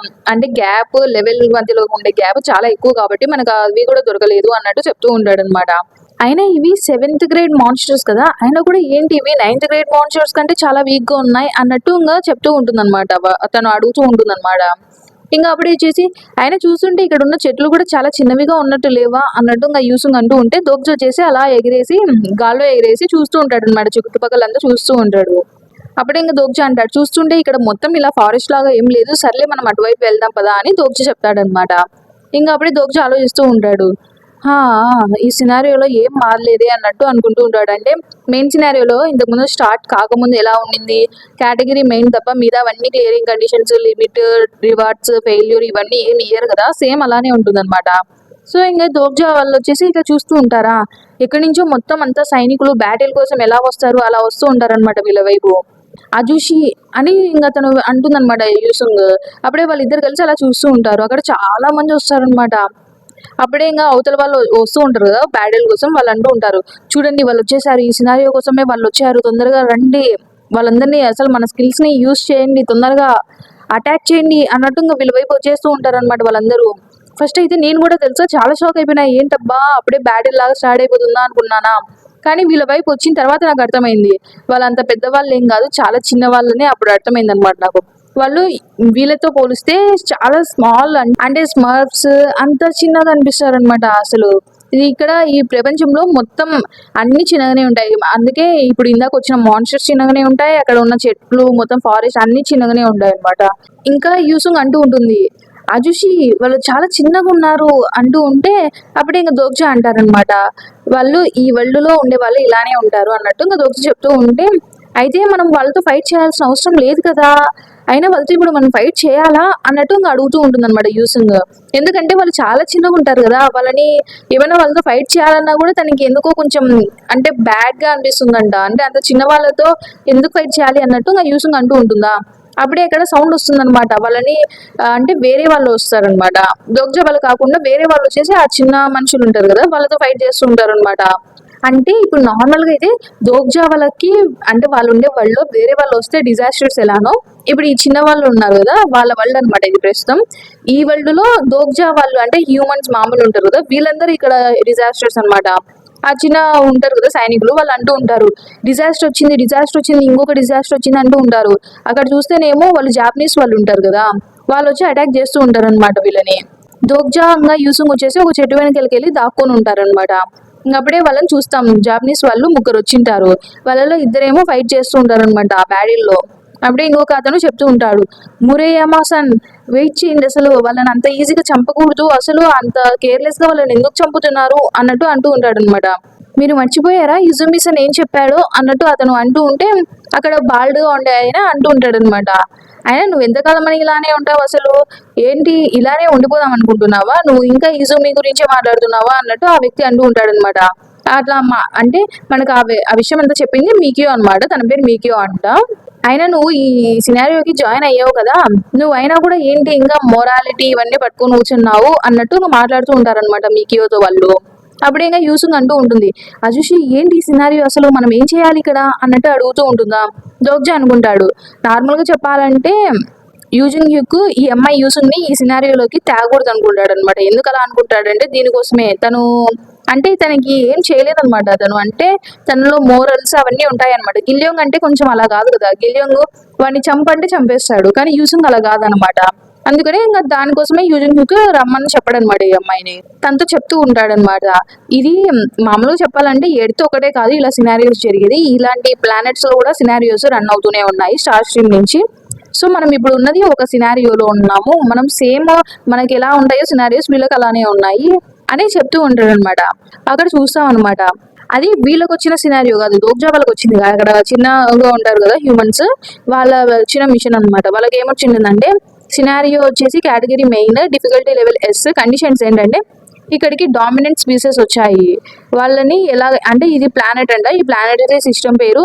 అంటే గ్యాప్ లెవెల్ మధ్యలో ఉండే గ్యాప్ చాలా ఎక్కువ కాబట్టి మనకు అవి కూడా దొరకలేదు అన్నట్టు చెప్తూ ఉంటాడనమాట. అయినా ఇవి 7th గ్రేడ్ మాన్స్టర్స్ కదా! అయినా కూడా ఏంటి ఇవి 9th గ్రేడ్ మాన్స్టర్స్ కంటే చాలా వీక్‌గా ఉన్నాయి అన్నట్టు ఇంగ చెప్తూ ఉంటుందనమాట. తను అడుగుతూ ఉంటుందనమాట. ఇంగ అప్పుడే వచ్చేసి ఆయన చూస్తుంటే ఇక్కడున్న చెట్లు కూడా చాలా చిన్నవిగా ఉన్నట్టు లేవా అన్నట్టు ఇంగ యూసుంగ్ అంటూ ఉంటే దోగ్జా వచ్చేసి అలా ఎగిరేసి గాల్లో ఎగిరేసి చూస్తూ ఉంటాడనమాట. చుట్టుపక్కలంతా చూస్తూ ఉంటాడు. అప్పుడే ఇంక దోగ్జా అంటాడు. చూస్తుంటే ఇక్కడ మొత్తం ఇలా ఫారెస్ట్ లాగా ఏం లేదు. సర్లే మనం అటువైపు వెళ్దాం పదా అని దోగ్జా చెప్తాడనమాట. ఇంగ అప్పుడే దోగ్జా ఆలోచిస్తూ ఉంటాడు. ఆ! ఈ సినారియోలో ఏం మారలేదే అన్నట్టు అనుకుంటూ ఉంటాడు. అంటే మెయిన్ సినారియోలో ఇంతకుముందు స్టార్ట్ కాకముందు ఎలా ఉండింది? కేటగిరీ మెయిన్ తప్ప మిగతావన్నీ clearing conditions, limit, rewards, failure ఇవన్నీ ఏమి ఇయ్యరు కదా! సేమ్ అలానే ఉంటుందన్నమాట. సో, ఇంగ దోగ్జా వాళ్ళొచ్చేసి ఇట్లా చూస్తూ ఉంటారా? ఎక్కడి నుంచో మొత్తం అంతా సైనికులు బ్యాటిల్ కోసం ఎలా వస్తారు అలా వస్తూ ఉంటారనమాట వీళ్ళ వైపు. అజుషి అని ఇంగ తను అంటుందనమాట యూసుంగ్. అప్పుడే వాళ్ళిద్దరు కలిసి అలా చూస్తూ ఉంటారు. అక్కడ చాలా మంది వస్తారనమాట. అప్పుడే ఇంగ అవతల వాళ్ళు వస్తూ ఉంటారు కదా! బ్యాటిల్ కోసం వాళ్ళు అంటూ ఉంటారు. చూడండి వాళ్ళొచ్చేసారు. ఈ సినారియో కోసమే వాళ్ళొచ్చారు. తొందరగా రండి. వాళ్ళందరినీ అసలు మన స్కిల్స్‌ని యూజ్ చేయండి. తొందరగా అటాక్ చేయండి అన్నట్టు ఇంగ వీళ్ళ వైపు వచ్చేస్తూ ఉంటారనమాట వాళ్ళందరూ. ఫస్ట్ అయితే నేను కూడా తెలుసా చాలా షాక్ అయిపోయినా. ఏంటబ్బా! అప్పుడే బ్యాటిల్ లాగా స్టార్ట్ అయిపోతుందా అనుకున్నానా? కానీ వీళ్ళ వైపు వచ్చిన తర్వాత నాకు అర్థమైంది. వాళ్ళంత పెద్దవాళ్ళేం కాదు. చాలా చిన్న వాళ్ళని అప్పుడు అర్థమైందనమాట నాకు. వాళ్ళు వీళ్ళతో పోలిస్తే చాలా స్మాల్ అంటే స్మర్ఫ్స్ అంత చిన్నగా అనిపిస్తారనమాట అసలు. ఇది ఇక్కడ ఈ ప్రపంచంలో మొత్తం అన్ని చిన్నగానే ఉంటాయి. అందుకే ఇప్పుడు ఇందాక వచ్చిన మాన్స్టర్స్ చిన్నగానే ఉంటాయి. అక్కడ ఉన్న చెట్లు మొత్తం ఫారెస్ట్ అన్ని చిన్నగానే ఉంటాయన్నమాట. ఇంకా యూసుంగ్ అంటూ ఉంటుంది. అజుషి వాళ్ళు చాలా చిన్నగున్నారు అంటూ ఉంటే అప్పుడే ఇంక దోగ్జా అంటారనమాట. వాళ్ళు ఈ వరల్డ్‌లో ఉండేవాళ్ళు ఇలానే ఉంటారు అన్నట్టు ఇంక దోగ్జా చెప్తూ ఉంటే, అయితే మనం వాళ్ళతో ఫైట్ చేయాల్సిన అవసరం లేదు కదా! అయినా వాళ్ళతో ఇప్పుడు మనం ఫైట్ చేయాలా? అన్నట్టు ఇంగ అడుగుతూ ఉంటుందనమాట యూసుంగ్. ఎందుకంటే వాళ్ళు చాలా చిన్నగుంటారు గదా! వాళ్ళని ఏమైనా వాళ్ళతో ఫైట్ చేయాలన్నా గూడా తనకి ఎందుకో కొంచెం అంటే బ్యాడ్‌గా అనిపిస్తుందంట. అంటే అంత చిన్న వాళ్ళతో ఎందుకు ఫైట్ చేయాలి అన్నట్టు ఇంగ యూసుంగ్ అంటూ ఉంటుందా! అప్పుడే ఇక్కడ సౌండ్ వస్తుందనమాట. వాళ్ళని అంటే వేరే వాళ్ళు వస్తారనమాట. దోగ్జా వాళ్ళు కాకుండా వేరే వాళ్ళొచ్చేసి ఆ చిన్న మనుషులుంటారు గదా! వాళ్ళతో ఫైట్ చేస్తూ ఉంటారనమాట. అంటే ఇప్పుడు నార్మల్‌గా అయితే దోగ్జా వాళ్ళకి అంటే వాళ్ళుండే వరల్డ్‌లో వేరే వాళ్ళొస్తే డిజాస్టర్స్ ఎలానో, ఇప్పుడు ఈ చిన్న వాళ్ళు ఉన్నారు గదా! వాళ్ళ వరల్డ్ అనమాట ఇది ప్రస్తుతం. ఈ వరల్డ్‌లో దోగ్జా వాళ్ళు అంటే హ్యూమన్స్ మామూలు ఉంటారు గదా! వీళ్ళందరూ ఇక్కడ డిజాస్టర్స్ అనమాట. ఆ చిన్న ఉంటారు కదా సైనికులు, వాళ్ళు అంటూ ఉంటారు డిజాస్టర్ వచ్చింది, డిజాస్టర్ వచ్చింది, ఇంకొక డిజాస్టర్ వచ్చింది అంటూ ఉంటారు. అక్కడ చూస్తేనేమో వాళ్ళు జాపనీస్ వాళ్ళు ఉంటారు కదా, వాళ్ళు వచ్చి అటాక్ చేస్తూ ఉంటారు అనమాట వీళ్ళని. దోగ్జా ఇంకా యూసుంగ్ వచ్చేసి ఒక చెట్టు వెనకలికి వెళ్ళి దాక్కొని ఉంటారనమాట. అప్పుడే వాళ్ళని చూస్తాం, జాపనీస్ వాళ్ళు ముగ్గురు వచ్చింటారు, వాళ్ళలో ఇద్దరేమో ఫైట్ చేస్తూ ఉంటారు అనమాట ఆ బ్యాడిల్లో. అప్పుడే ఇంకొక అతను చెప్తూ ఉంటాడు, మురేయమాసన్ వెయిట్ చేయండి, అసలు వాళ్ళని అంత ఈజీగా చంపకూడదు, అసలు అంత కేర్లెస్ గా వాళ్ళని ఎందుకు చంపుతున్నారు అన్నట్టు అంటూ ఉంటాడు అనమాట. మీరు మర్చిపోయారా ఇజుమిసన్ ఏం చెప్పాడో అన్నట్టు అతను అంటూ ఉంటే అక్కడ బాల్డ్గా ఉండే ఆయన అంటూ ఉంటాడు అనమాట, ఆయన నువ్వు ఎంతకాలం అని ఇలానే ఉంటావు, అసలు ఏంటి ఇలానే ఉండిపోదాం అనుకుంటున్నావా, నువ్వు ఇంకా ఇజుమి గురించే మాట్లాడుతున్నావా అన్నట్టు ఆ వ్యక్తి అంటూ ఉంటాడు అనమాట. అట్లా అంటే మనకు ఆ విషయం అంతా చెప్పింది మీకియో అనమాట, తన పేరు మీకియో అంట. అయినా నువ్వు ఈ సినారియోకి జాయిన్ అయ్యావు కదా, నువ్వు అయినా కూడా ఏంటి ఇంకా మొరాలిటీ ఇవన్నీ పట్టుకొని కూర్చున్నావు అన్నట్టు ఇంకా మాట్లాడుతూ ఉంటారనమాట మీకియోతో వాళ్ళు. అప్పుడు ఇంకా యూసుంగ్ అంటూ ఉంటుంది, అజుషి ఏంటి ఈ సినారియో, అసలు మనం ఏం చేయాలి ఇక్కడ అన్నట్టు అడుగుతూ ఉంటుందా. దోగ్జా అనుకుంటాడు, నార్మల్ గా చెప్పాలంటే యూజింగ్ యుక్ ఈ అమ్మాయి యూసుంగ్ ని ఈ సినారియోలోకి తేగకూడదు అనుకుంటాడు అనమాట. ఎందుకు అలా అనుకుంటాడంటే దీనికోసమే తను అంటే తనకి ఏం చేయలేదన్నమాట, తను అంటే తనలో మోరల్స్ అవన్నీ ఉంటాయి అనమాట. గిల్యోంగ్ అంటే కొంచెం అలా కాదు కదా, గిల్యోంగ్ వాడిని చంపంటే చంపేస్తాడు, కానీ యూసుంగ్ అలా కాదనమాట. అందుకనే ఇంకా దానికోసమే యూజింగ్ యుక్ రమ్మని చెప్పడనమాట ఈ అమ్మాయిని. తనతో చెప్తూ ఉంటాడనమాట, ఇది మామూలుగా చెప్పాలంటే ఎడితో ఒకటే కాదు ఇలా సినారియోస్ జరిగేది, ఇలాంటి ప్లానెట్స్ లో కూడా సినారియోస్ రన్ అవుతూనే ఉన్నాయి స్టార్ స్ట్రీమ్ నుంచి. సో మనం ఇప్పుడు ఉన్నది ఒక సినారియోలో ఉన్నాము, మనం సేమ్ మనకి ఎలా ఉంటాయో సినారియోస్ వీళ్ళకి అలానే ఉన్నాయి అని చెప్తూ ఉంటాడు అనమాట. అక్కడ చూస్తాం అనమాట, అది వీళ్ళకి వచ్చిన సినారియో కాదు, దోగ్జా వాళ్ళకి వచ్చింది. అక్కడ చిన్నగా ఉంటారు కదా హ్యూమన్స్, వాళ్ళ వచ్చిన మిషన్ అనమాట. వాళ్ళకి ఏమొచ్చిందంటే సినారియో వచ్చేసి కేటగిరీ మెయిన్, డిఫికల్టీ లెవెల్ ఎస్, కండిషన్స్ ఏంటంటే ఇక్కడికి డామినెంట్ స్పీసెస్ వచ్చాయి. వాళ్ళని ఎలా అంటే ఇది ప్లానెట్ అంట, ఈ ప్లానెటరీ సిస్టమ్ పేరు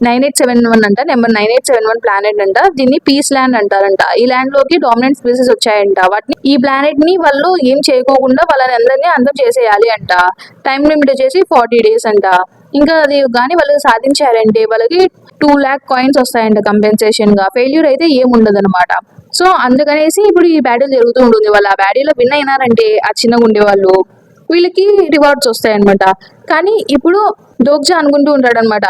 9871 అంట, నెంబర్ 9871 ప్లానెట్ అంట. దీన్ని పీస్ ల్యాండ్ అంటారంట. ఈ ల్యాండ్ లోకి డామినెంట్ స్పీసెస్ వచ్చాయంట. వాటిని ఈ ప్లానెట్ ని వాళ్ళు ఏం చేయకోకుండా వాళ్ళని అందరినీ అంతం చేసేయాలి అంట. టైం లిమిట్ వచ్చేసి 40 days అంట. ఇంకా అది కానీ వాళ్ళు సాధించారంటే వాళ్ళకి 2 lakh కాయిన్స్ వస్తాయంట కంపెన్సేషన్ గా. ఫెయిల్యూర్ అయితే ఏం ఉండదు అనమాట. సో అందుకనేసి ఇప్పుడు ఈ బ్యాటిల్ జరుగుతూ ఉంటుంది. వాళ్ళు ఆ బ్యాటిల్లో విన్ అయినారంటే ఆ చిన్నగా ఉండే వాళ్ళు వీళ్ళకి రివార్డ్స్ వస్తాయన్నమాట. కానీ ఇప్పుడు దోగ్జా అనుకుంటూ ఉంటాడు అనమాట,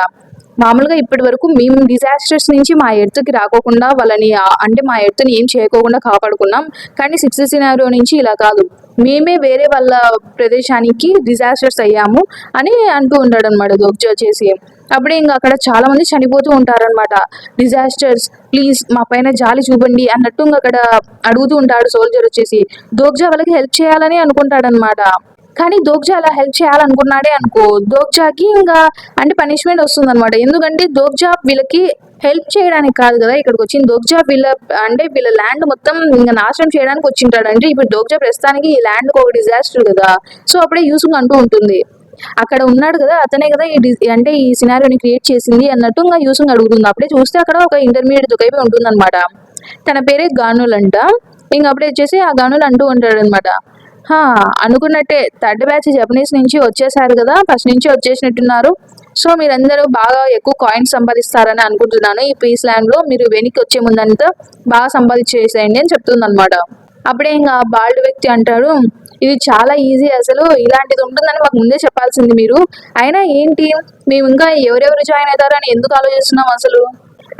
మామూలుగా ఇప్పటి వరకు మేము డిజాస్టర్స్ నుంచి మా ఎర్త్కి రాకోకుండా వాళ్ళని అంటే మా ఎర్త్ని ఏం చేయకోకుండా కాపాడుకున్నాం, కానీ 6th సినారియో నుంచి ఇలా కాదు, మేమే వేరే వాళ్ళ ప్రదేశానికి డిజాస్టర్స్ అయ్యాము అని అంటూ ఉంటాడు అనమాట దోగ్జా చేసి. అప్పుడే ఇంకా అక్కడ చాలా మంది చనిపోతూ ఉంటారనమాట. డిజాస్టర్స్ ప్లీజ్ మా పైన జాలి చూపండి అన్నట్టు ఇంకా అక్కడ అడుగుతూ ఉంటాడు సోల్జర్ వచ్చేసి. దోగ్జా వాళ్ళకి హెల్ప్ చేయాలని అనుకుంటాడనమాట. కానీ దోగ్జా అలా హెల్ప్ చేయాలనుకున్నాడే అనుకో, దోగ్జాకి ఇంకా అంటే పనిష్మెంట్ వస్తుంది అనమాట. ఎందుకంటే దోగ్జా వీళ్ళకి హెల్ప్ చేయడానికి కాదు కదా ఇక్కడికి వచ్చింది, దోగ్జా వీళ్ళ ల్యాండ్ మొత్తం ఇంకా నాశనం చేయడానికి వచ్చింటాడు. అంటే ఇప్పుడు దోగ్జా ప్రస్తుతానికి ఈ ల్యాండ్ ఒక డిజాస్టర్ కదా. సో అప్పుడే యూసుంగ్ అంటూ ఉంటుంది, అక్కడ ఉన్నాడు కదా అతనే కదా అంటే ఈ సినారియోని క్రియేట్ చేసింది అన్నట్టు ఇంకా యూసుంగ్ అడుగుతుంది. అప్పుడే చూస్తే అక్కడ ఒక ఇంటర్మీడియట్ దుకైపు ఉంటుంది అనమాట. తన పేరే గానుల్ అంట. ఇంక అప్పుడే వచ్చేసి ఆ గానుల్ అంటూ ఉంటాడు అనమాట, అనుకున్నట్టే 3rd బ్యాచ్ జపనీస్ నుంచి వచ్చేసారు కదా, ఫస్ట్ నుంచి వచ్చేసినట్టున్నారు. సో మీరందరూ బాగా ఎక్కువ కాయిన్స్ సంపాదిస్తారని అనుకుంటున్నాను. ఈ పీస్ ల్యాండ్ లో మీరు వెనక్కి వచ్చే ముందంతా బాగా సంపాదించేసేయండి అని చెప్తుంది అనమాట. అప్పుడే ఇంకా బాల్డ్ వ్యక్తి అంటాడు, ఇది చాలా ఈజీ, అసలు ఇలాంటిది ఉంటుందని మాకు ముందే చెప్పాల్సింది మీరు. అయినా ఏంటి మేము ఇంకా ఎవరెవరు జాయిన్ అవుతారని ఎందుకు ఆలోచిస్తున్నాం అసలు,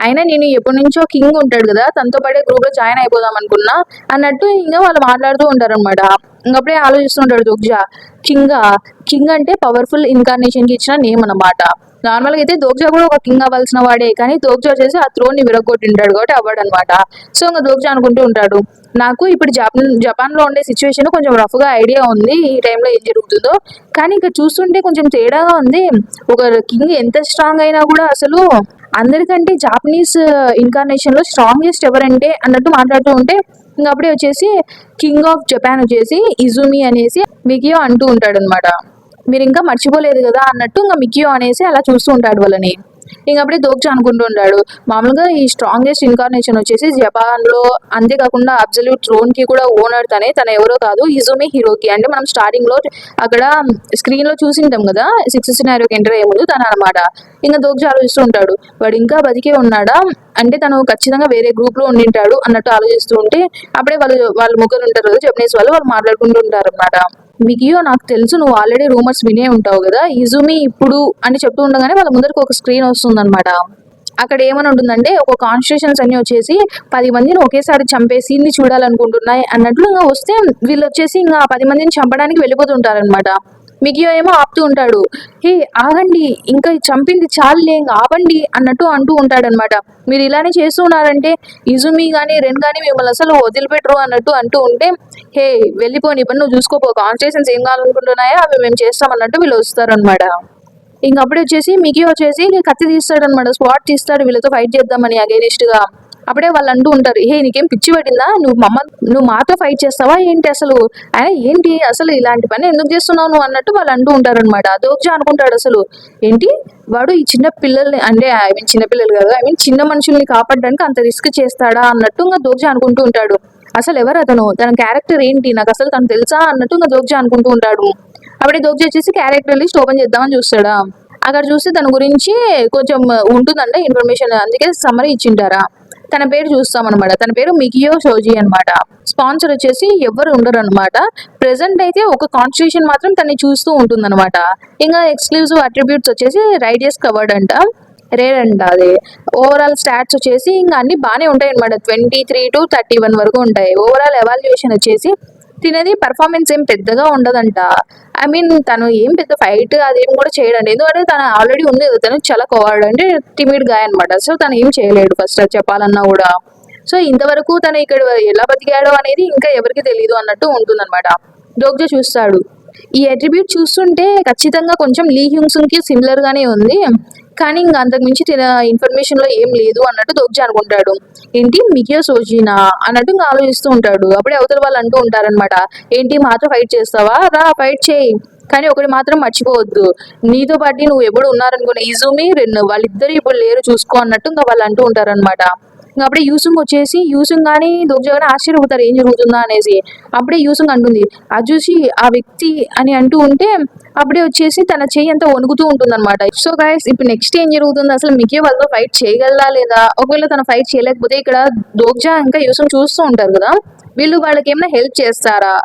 అయినా నేను ఎప్పటి నుంచో కింగ్ ఉంటాడు కదా తనతో పాటే గ్రూప్ లో జాయిన్ అయిపోదాం అనుకున్నా అన్నట్టు ఇంకా వాళ్ళు మాట్లాడుతూ ఉంటారు అనమాట. ఇంకప్పుడే ఆలోచిస్తుంటాడు దోగ్జా, కింగ్ అంటే పవర్ఫుల్ ఇన్కార్నేషన్ కి ఇచ్చిన నేమ్ అనమాట. నార్మల్గా అయితే దోగ్జా కూడా ఒక కింగ్ అవ్వాల్సిన వాడే, కానీ దోగ్జా చేసి ఆ త్రోన్ ని విరగొట్టింటాడు కాబట్టి అవ్వడు అనమాట. సో ఇంకా దోగ్జా అనుకుంటూ ఉంటాడు, నాకు ఇప్పుడు జపాన్ లో ఉండే సిచ్యువేషన్ కొంచెం రఫ్ గా ఐడియా ఉంది ఈ టైంలో ఏం జరుగుతుందో, కానీ ఇక్కడ చూస్తుంటే కొంచెం తేడాగా ఉంది. ఒక కింగ్ ఎంత స్ట్రాంగ్ అయినా కూడా అసలు అందరికంటే జాపనీస్ ఇన్కార్నేషన్ లో స్ట్రాంగెస్ట్ ఎవరంటే అన్నట్టు మాట్లాడుతూ ఉంటే ఇంకా అప్పుడే వచ్చేసి కింగ్ ఆఫ్ జపాన్ వచ్చేసి ఇజుమి అనేసి మికియో అంటూ ఉంటాడు అనమాట. మీరు ఇంకా మర్చిపోలేదు కదా అన్నట్టు ఇంకా మికియో అనేసి అలా చూస్తూ ఉంటాడు వాళ్ళని. ఇంకప్పుడే దోగ్జా అనుకుంటూ ఉంటాడు, మామూలుగా ఈ స్ట్రాంగెస్ట్ ఇన్కార్నేషన్ వచ్చేసి జపాన్ లో, అంతేకాకుండా అబ్సల్యూట్ థ్రోన్ కి కూడా ఓనర్ తన ఎవరో కాదు ఇజుమి హిరోకి. అంటే మనం స్టార్టింగ్ లో అక్కడ స్క్రీన్ లో చూసింటాం కదా 6th సినారియోకి ఎంటర్ అయ్యే ముందు తన అనమాట. ఇంకా దోగ్జా ఆలోచిస్తూ ఉంటాడు, వాడు ఇంకా బతికే ఉన్నాడా అంటే తను ఖచ్చితంగా వేరే గ్రూప్ లో ఉండింటాడు అన్నట్టు ఆలోచిస్తూ ఉంటే అప్పుడే వాళ్ళు ముగ్గురు ఉంటారు కదా జపనీస్ వాళ్ళు మాట్లాడుకుంటూ ఉంటారు అనమాట. మికియో నాకు తెలుసు నువ్వు ఆల్రెడీ రూమర్స్ వినే ఉంటావు కదా, ఇజుమి ఇప్పుడు అని చెప్తూ ఉండగానే వాళ్ళ ముందరికి ఒక స్క్రీన్ వస్తుందన్నమాట. అక్కడ ఏమని ఉంటుందంటే ఒక కాన్స్టిట్యూషన్స్ అన్ని వచ్చేసి 10 మందిని ఒకేసారి చంపే సీన్ ని చూడాలనుకుంటున్నాయి అన్నట్లు ఇంకా వస్తే వీళ్ళు వచ్చేసి ఇంకా 10 మందిని చంపడానికి వెళ్ళిపోతుంటారనమాట. మికియో ఏమో ఆపుతూ ఉంటాడు. హే ఆగండి, ఇంకా చంపింది చాలులే, ఇంకా ఆపండి అన్నట్టు అంటూ ఉంటాడనమాట. మీరు ఇలానే చేస్తూ ఉన్నారంటే ఇజుమి కానీ రెన్ కానీ మిమ్మల్ని అసలు వదిలిపెట్టరు అన్నట్టు అంటూ ఉంటే, హే వెళ్ళిపోని పని నువ్వు చూసుకోపో, కాన్స్టిట్యూషన్స్ ఏం కావాలనుకుంటున్నాయో అవి మేము చేస్తామన్నట్టు వీళ్ళు వస్తారనమాట. ఇంక అప్పుడే వచ్చేసి మికీ వచ్చేసి కత్తి తీస్తాడనమాట, స్పాట్ తీస్తాడు వీళ్ళతో ఫైట్ చేద్దామని అగైనిస్ట్ గా. అప్పుడే వాళ్ళు అంటూ ఉంటారు, హే నీకేం పిచ్చి పట్టిందా, నువ్వు మాతో ఫైట్ చేస్తావా ఏంటి అసలు, ఆయన ఏంటి అసలు ఇలాంటి పని ఎందుకు చేస్తున్నావు నువ్వు అన్నట్టు వాళ్ళు అంటూ ఉంటారు అనమాట. దోగ్జా అనుకుంటాడు అసలు ఏంటి వాడు ఈ చిన్న పిల్లల్ని అంటే ఐ మీన్ చిన్న పిల్లలు కదా, ఐ మీన్ చిన్న మనుషుల్ని కాపాడడానికి అంత రిస్క్ చేస్తాడా అన్నట్టు ఇంకా దోగ్జా అనుకుంటూ ఉంటాడు. అసలు ఎవరు అతను, తన క్యారెక్టర్ ఏంటి, నాకు అసలు తను తెలుసా అన్నట్టు ఇంకా దోగ్జా అనుకుంటూ ఉంటాడు. అప్పుడే దోగ్జా వచ్చేసి క్యారెక్టర్ లిస్ట్ ఓపెన్ చేద్దామని చూస్తాడా. అక్కడ చూస్తే తన గురించి కొంచెం ఉంటుందంట ఇన్ఫర్మేషన్, అందుకే సమ్మరీ ఇచ్చింటారా. తన పేరు చూస్తాం అనమాట, తన పేరు మికియో షోజీ అనమాట. స్పాన్సర్ వచ్చేసి ఎవరు ఉండరు అనమాట. ప్రెసెంట్ అయితే ఒక కాన్స్టిట్యూషన్ మాత్రం తనని చూస్తూ ఉంటుంది అనమాట. ఇంకా ఎక్స్క్లూజివ్ అట్రిబ్యూట్స్ వచ్చేసి రైడియస్ కవర్డ్ అంట, రేర్ అంట. అది ఓవరాల్ స్టాట్స్ వచ్చేసి ఇంకా అన్ని బాగానే ఉంటాయి అనమాట. 23 to 31 వరకు ఉంటాయి. ఓవరాల్ ఎవాల్యుయేషన్ వచ్చేసి తినేది పర్ఫార్మెన్స్ ఏం పెద్దగా ఉండదంట. ఐ మీన్ తను ఏం పెద్ద ఫైట్ అదేం కూడా చేయడండి, ఎందుకంటే తను ఆల్రెడీ ఉంది కదా, తను చాలా కోవాడు అంటే టిమిడ్ గాయ అనమాట. సో తను ఏం చేయలేడు ఫస్ట్ చెప్పాలన్నా కూడా. సో ఇంతవరకు తను ఇక్కడ ఎలా బతికాడో అనేది ఇంకా ఎవరికి తెలియదు అన్నట్టు ఉంటుందన్నమాట. డోగ్జా చూస్తాడు, ఈ అట్రిబ్యూట్ చూస్తుంటే ఖచ్చితంగా కొంచెం లీ హ్యూంగ్సన్ కి సిమిలర్ గానే ఉంది, కానీ ఇంకా అంతకు మించి ఇన్ఫర్మేషన్ లో ఏం లేదు అన్నట్టు దోగ్జా అనుకుంటాడు. ఏంటి మికియో షోజీనా అన్నట్టు ఇంకా ఆలోచిస్తూ ఉంటాడు. అప్పుడే అవతల వాళ్ళు అంటూ ఉంటారనమాట, ఏంటి మాతో ఫైట్ చేస్తావా, రా ఫైట్ చేయి, కానీ ఒకటి మాత్రం మర్చిపోవద్దు, నీతో పాటు నువ్వు ఎప్పుడు ఉన్నారనుకున్న ఇజుమి రెన్ వాళ్ళిద్దరు ఇప్పుడు లేరు చూసుకో అన్నట్టు ఇంకా వాళ్ళు అంటూ ఉంటారనమాట. ఇంకా అప్పుడే యూసుంగ్ వచ్చేసి యూసుంగ్ కానీ దోగ్జా కానీ ఆశ్చర్యపోతారు ఏం జరుగుతుందా అనేసి. అప్పుడే యూసుంగ్ అంటుంది అది చూసి ఆ వ్యక్తి అని అంటూ ఉంటే అప్పుడే వచ్చేసి తన చెయ్యి అంతా వణుకుతూ ఉంటుంది అనమాట. సో గైస్ ఇప్పుడు నెక్స్ట్ ఏం జరుగుతుంది, అసలు మికియో వాళ్ళతో ఫైట్ చేయగలరా లేదా, ఒకవేళ తన ఫైట్ చేయలేకపోతే ఇక్కడ దోగ్జా ఇంకా యూసుంగ్ చూస్తూ ఉంటారు కదా, వీళ్ళు వాళ్ళకి ఏమైనా హెల్ప్ చేస్తారా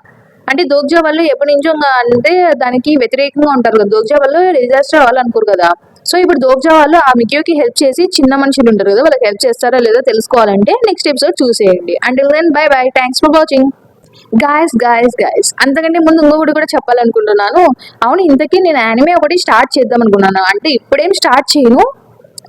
అంటే దోగ్జా వాళ్ళు ఎప్పటి నుంచో అంటే దానికి వ్యతిరేకంగా ఉంటారు కదా, దోగ్జా వాళ్ళు డిజాస్టర్ వాళ్ళు అనుకోరు కదా. సో ఇప్పుడు దోగ్జా వాళ్ళు ఆ మికియోకి హెల్ప్ చేసి చిన్న మనుషులు ఉంటారు కదా వాళ్ళకి హెల్ప్ చేస్తారా లేదా తెలుసుకోవాలంటే నెక్స్ట్ ఎపిసోడ్ చూసేయండి. Until then bye bye, thanks for watching. Guys అంతకంటే ముందు ఇంకొకటి కూడా చెప్పాలనుకుంటున్నాను. అవును ఇంతకీ నేను యానిమే ఒకటి స్టార్ట్ చేద్దాం అనుకున్నాను, అంటే ఇప్పుడేం స్టార్ట్ చేయను,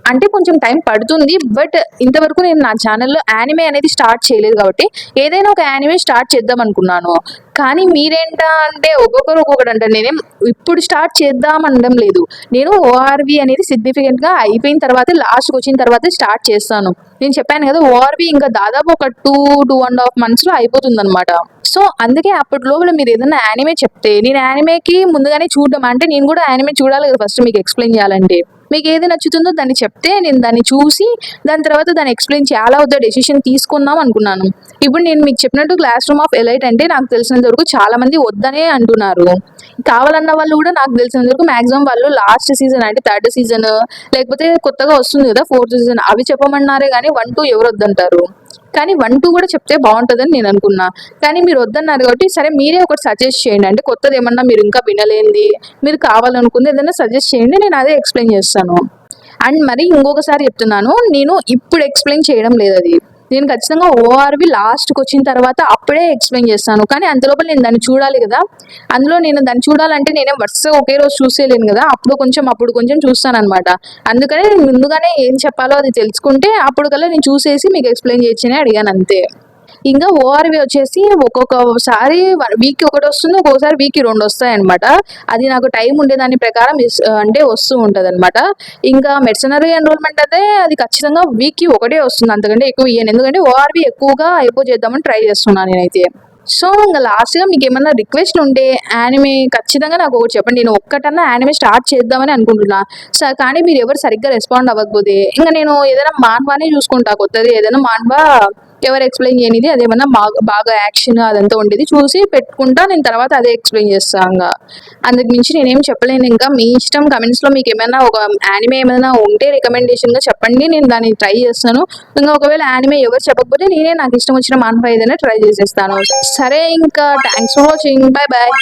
అంటే కొంచెం టైం పడుతుంది. బట్ ఇంతవరకు నేను నా ఛానల్లో యానిమే అనేది స్టార్ట్ చేయలేదు కాబట్టి ఏదైనా ఒక యానిమే స్టార్ట్ చేద్దాం అనుకున్నాను. కానీ మీరేంటా అంటే ఒక్కొక్కరు ఒక్కొక్కటి అంటారు. నేనేం ఇప్పుడు స్టార్ట్ చేద్దాం అనడం లేదు, నేను ఓఆర్వి అనేది సిగ్నిఫికెంట్ గా అయిపోయిన తర్వాత లాస్ట్కి వచ్చిన తర్వాత స్టార్ట్ చేస్తాను. నేను చెప్పాను కదా ఓఆర్వి ఇంకా దాదాపు ఒక 2.5 months లో అయిపోతుంది అనమాట. సో అందుకే అప్పటి లోపల మీరు ఏదైనా యానిమే చెప్తే నేను యానిమేకి ముందుగానే చూడడం, అంటే నేను కూడా యానిమే చూడాలి కదా ఫస్ట్ మీకు ఎక్స్ప్లెయిన్ చేయాలంటే. మీకు ఏది నచ్చుతుందో దాన్ని చెప్తే నేను దాన్ని చూసి దాని తర్వాత దాన్ని ఎక్స్ప్లెయిన్ చేయాలా వద్దా డెసిషన్ తీసుకుందాం అనుకున్నాను. ఇప్పుడు నేను మీకు చెప్పినట్టు క్లాస్ రూమ్ ఆఫ్ ఎలైట్ అంటే నాకు తెలిసినంత వరకు చాలా మంది వద్దనే అంటున్నారు. కావాలన్న వాళ్ళు కూడా నాకు తెలిసినంత వరకు మాక్సిమం వాళ్ళు లాస్ట్ సీజన్ అంటే 3rd season లేకపోతే కొత్తగా వస్తుంది కదా 4th season అవి చెప్పమన్నారే కానీ 1, 2 ఎవరు వద్దంటారు. కానీ 1, 2 కూడా చెప్తే బాగుంటుందని నేను అనుకున్నా, కానీ మీరు వద్దన్నారు కాబట్టి సరే మీరే ఒకటి సజెస్ట్ చేయండి. అంటే కొత్తది ఏమన్నా మీరు ఇంకా వినలేంది మీరు కావాలనుకుంది ఏదైనా సజెస్ట్ చేయండి, నేను అదే ఎక్స్ప్లెయిన్ చేస్తాను. అండ్ మరి ఇంకొకసారి చెప్తున్నాను, నేను ఇప్పుడు ఎక్స్ప్లెయిన్ చేయడం లేదు, అది నేను ఖచ్చితంగా ఓఆర్వి లాస్ట్కి వచ్చిన తర్వాత అప్పుడే ఎక్స్ప్లెయిన్ చేస్తాను. కానీ అంతలోపల నేను దాన్ని చూడాలి కదా, అందులో నేను దాన్ని చూడాలంటే నేనే వరుసగా ఒకే రోజు చూసేలేను కదా, అప్పుడు కొంచెం చూస్తాను అనమాట. అందుకనే ముందుగానే ఏం చెప్పాలో అది తెలుసుకుంటే అప్పుడు కల్లా నేను చూసేసి మీకు ఎక్స్ప్లెయిన్ చేయొచ్చని అడిగాను అంతే. ఇంకా ఓఆర్వి వచ్చేసి ఒక్కొక్కసారి వీక్ ఒకటి వస్తుంది, ఒక్కొక్కసారి వీక్ 2 వస్తాయి అనమాట. అది నాకు టైం ఉండే దాని ప్రకారం అంటే వస్తూ ఉంటది అనమాట. ఇంకా మెర్సనరీ ఎన్రోల్మెంట్ అయితే అది ఖచ్చితంగా వీక్ ఒకటే వస్తుంది, అంతకంటే ఎక్కువ ఇయ్యను, ఎందుకంటే ఓఆర్వి ఎక్కువగా చేద్దామని ట్రై చేస్తున్నాను నేనైతే. సో ఇంకా లాస్ట్గా మీకు ఏమన్నా రిక్వెస్ట్ ఉంటే యానిమే ఖచ్చితంగా నాకు ఒకటి చెప్పండి, నేను ఒక్కటన్నా యానిమే స్టార్ట్ చేద్దామని అనుకుంటున్నా. కానీ మీరు ఎవరు సరిగ్గా రెస్పాండ్ అవ్వకపోతే ఇంకా నేను ఏదైనా మాన్వానే చూసుకుంటా, కొత్తది ఏదైనా మాన్వా ఎవరు ఎక్స్ప్లెయిన్ చేయనిది అదేమన్నా బాగా యాక్షన్ అదంతా ఉండేది చూసి పెట్టుకుంటా, నేను తర్వాత అదే ఎక్స్ప్లెయిన్ చేస్తాను. అందుకు మించి నేనేం చెప్పలేను. ఇంకా మీ ఇష్టం, కమెంట్స్లో మీకు ఏమైనా ఒక యానిమే ఏమైనా ఉంటే రికమెండేషన్గా చెప్పండి, నేను దాన్ని ట్రై చేస్తాను. ఇంకా ఒకవేళ యానిమే ఎవరు చెప్పకపోతే నేనే నాకు ఇష్టం వచ్చిన మాన్వా ఏదైనా ట్రై చేసేస్తాను. సరే ఇంకా thanks for watching, bye bye.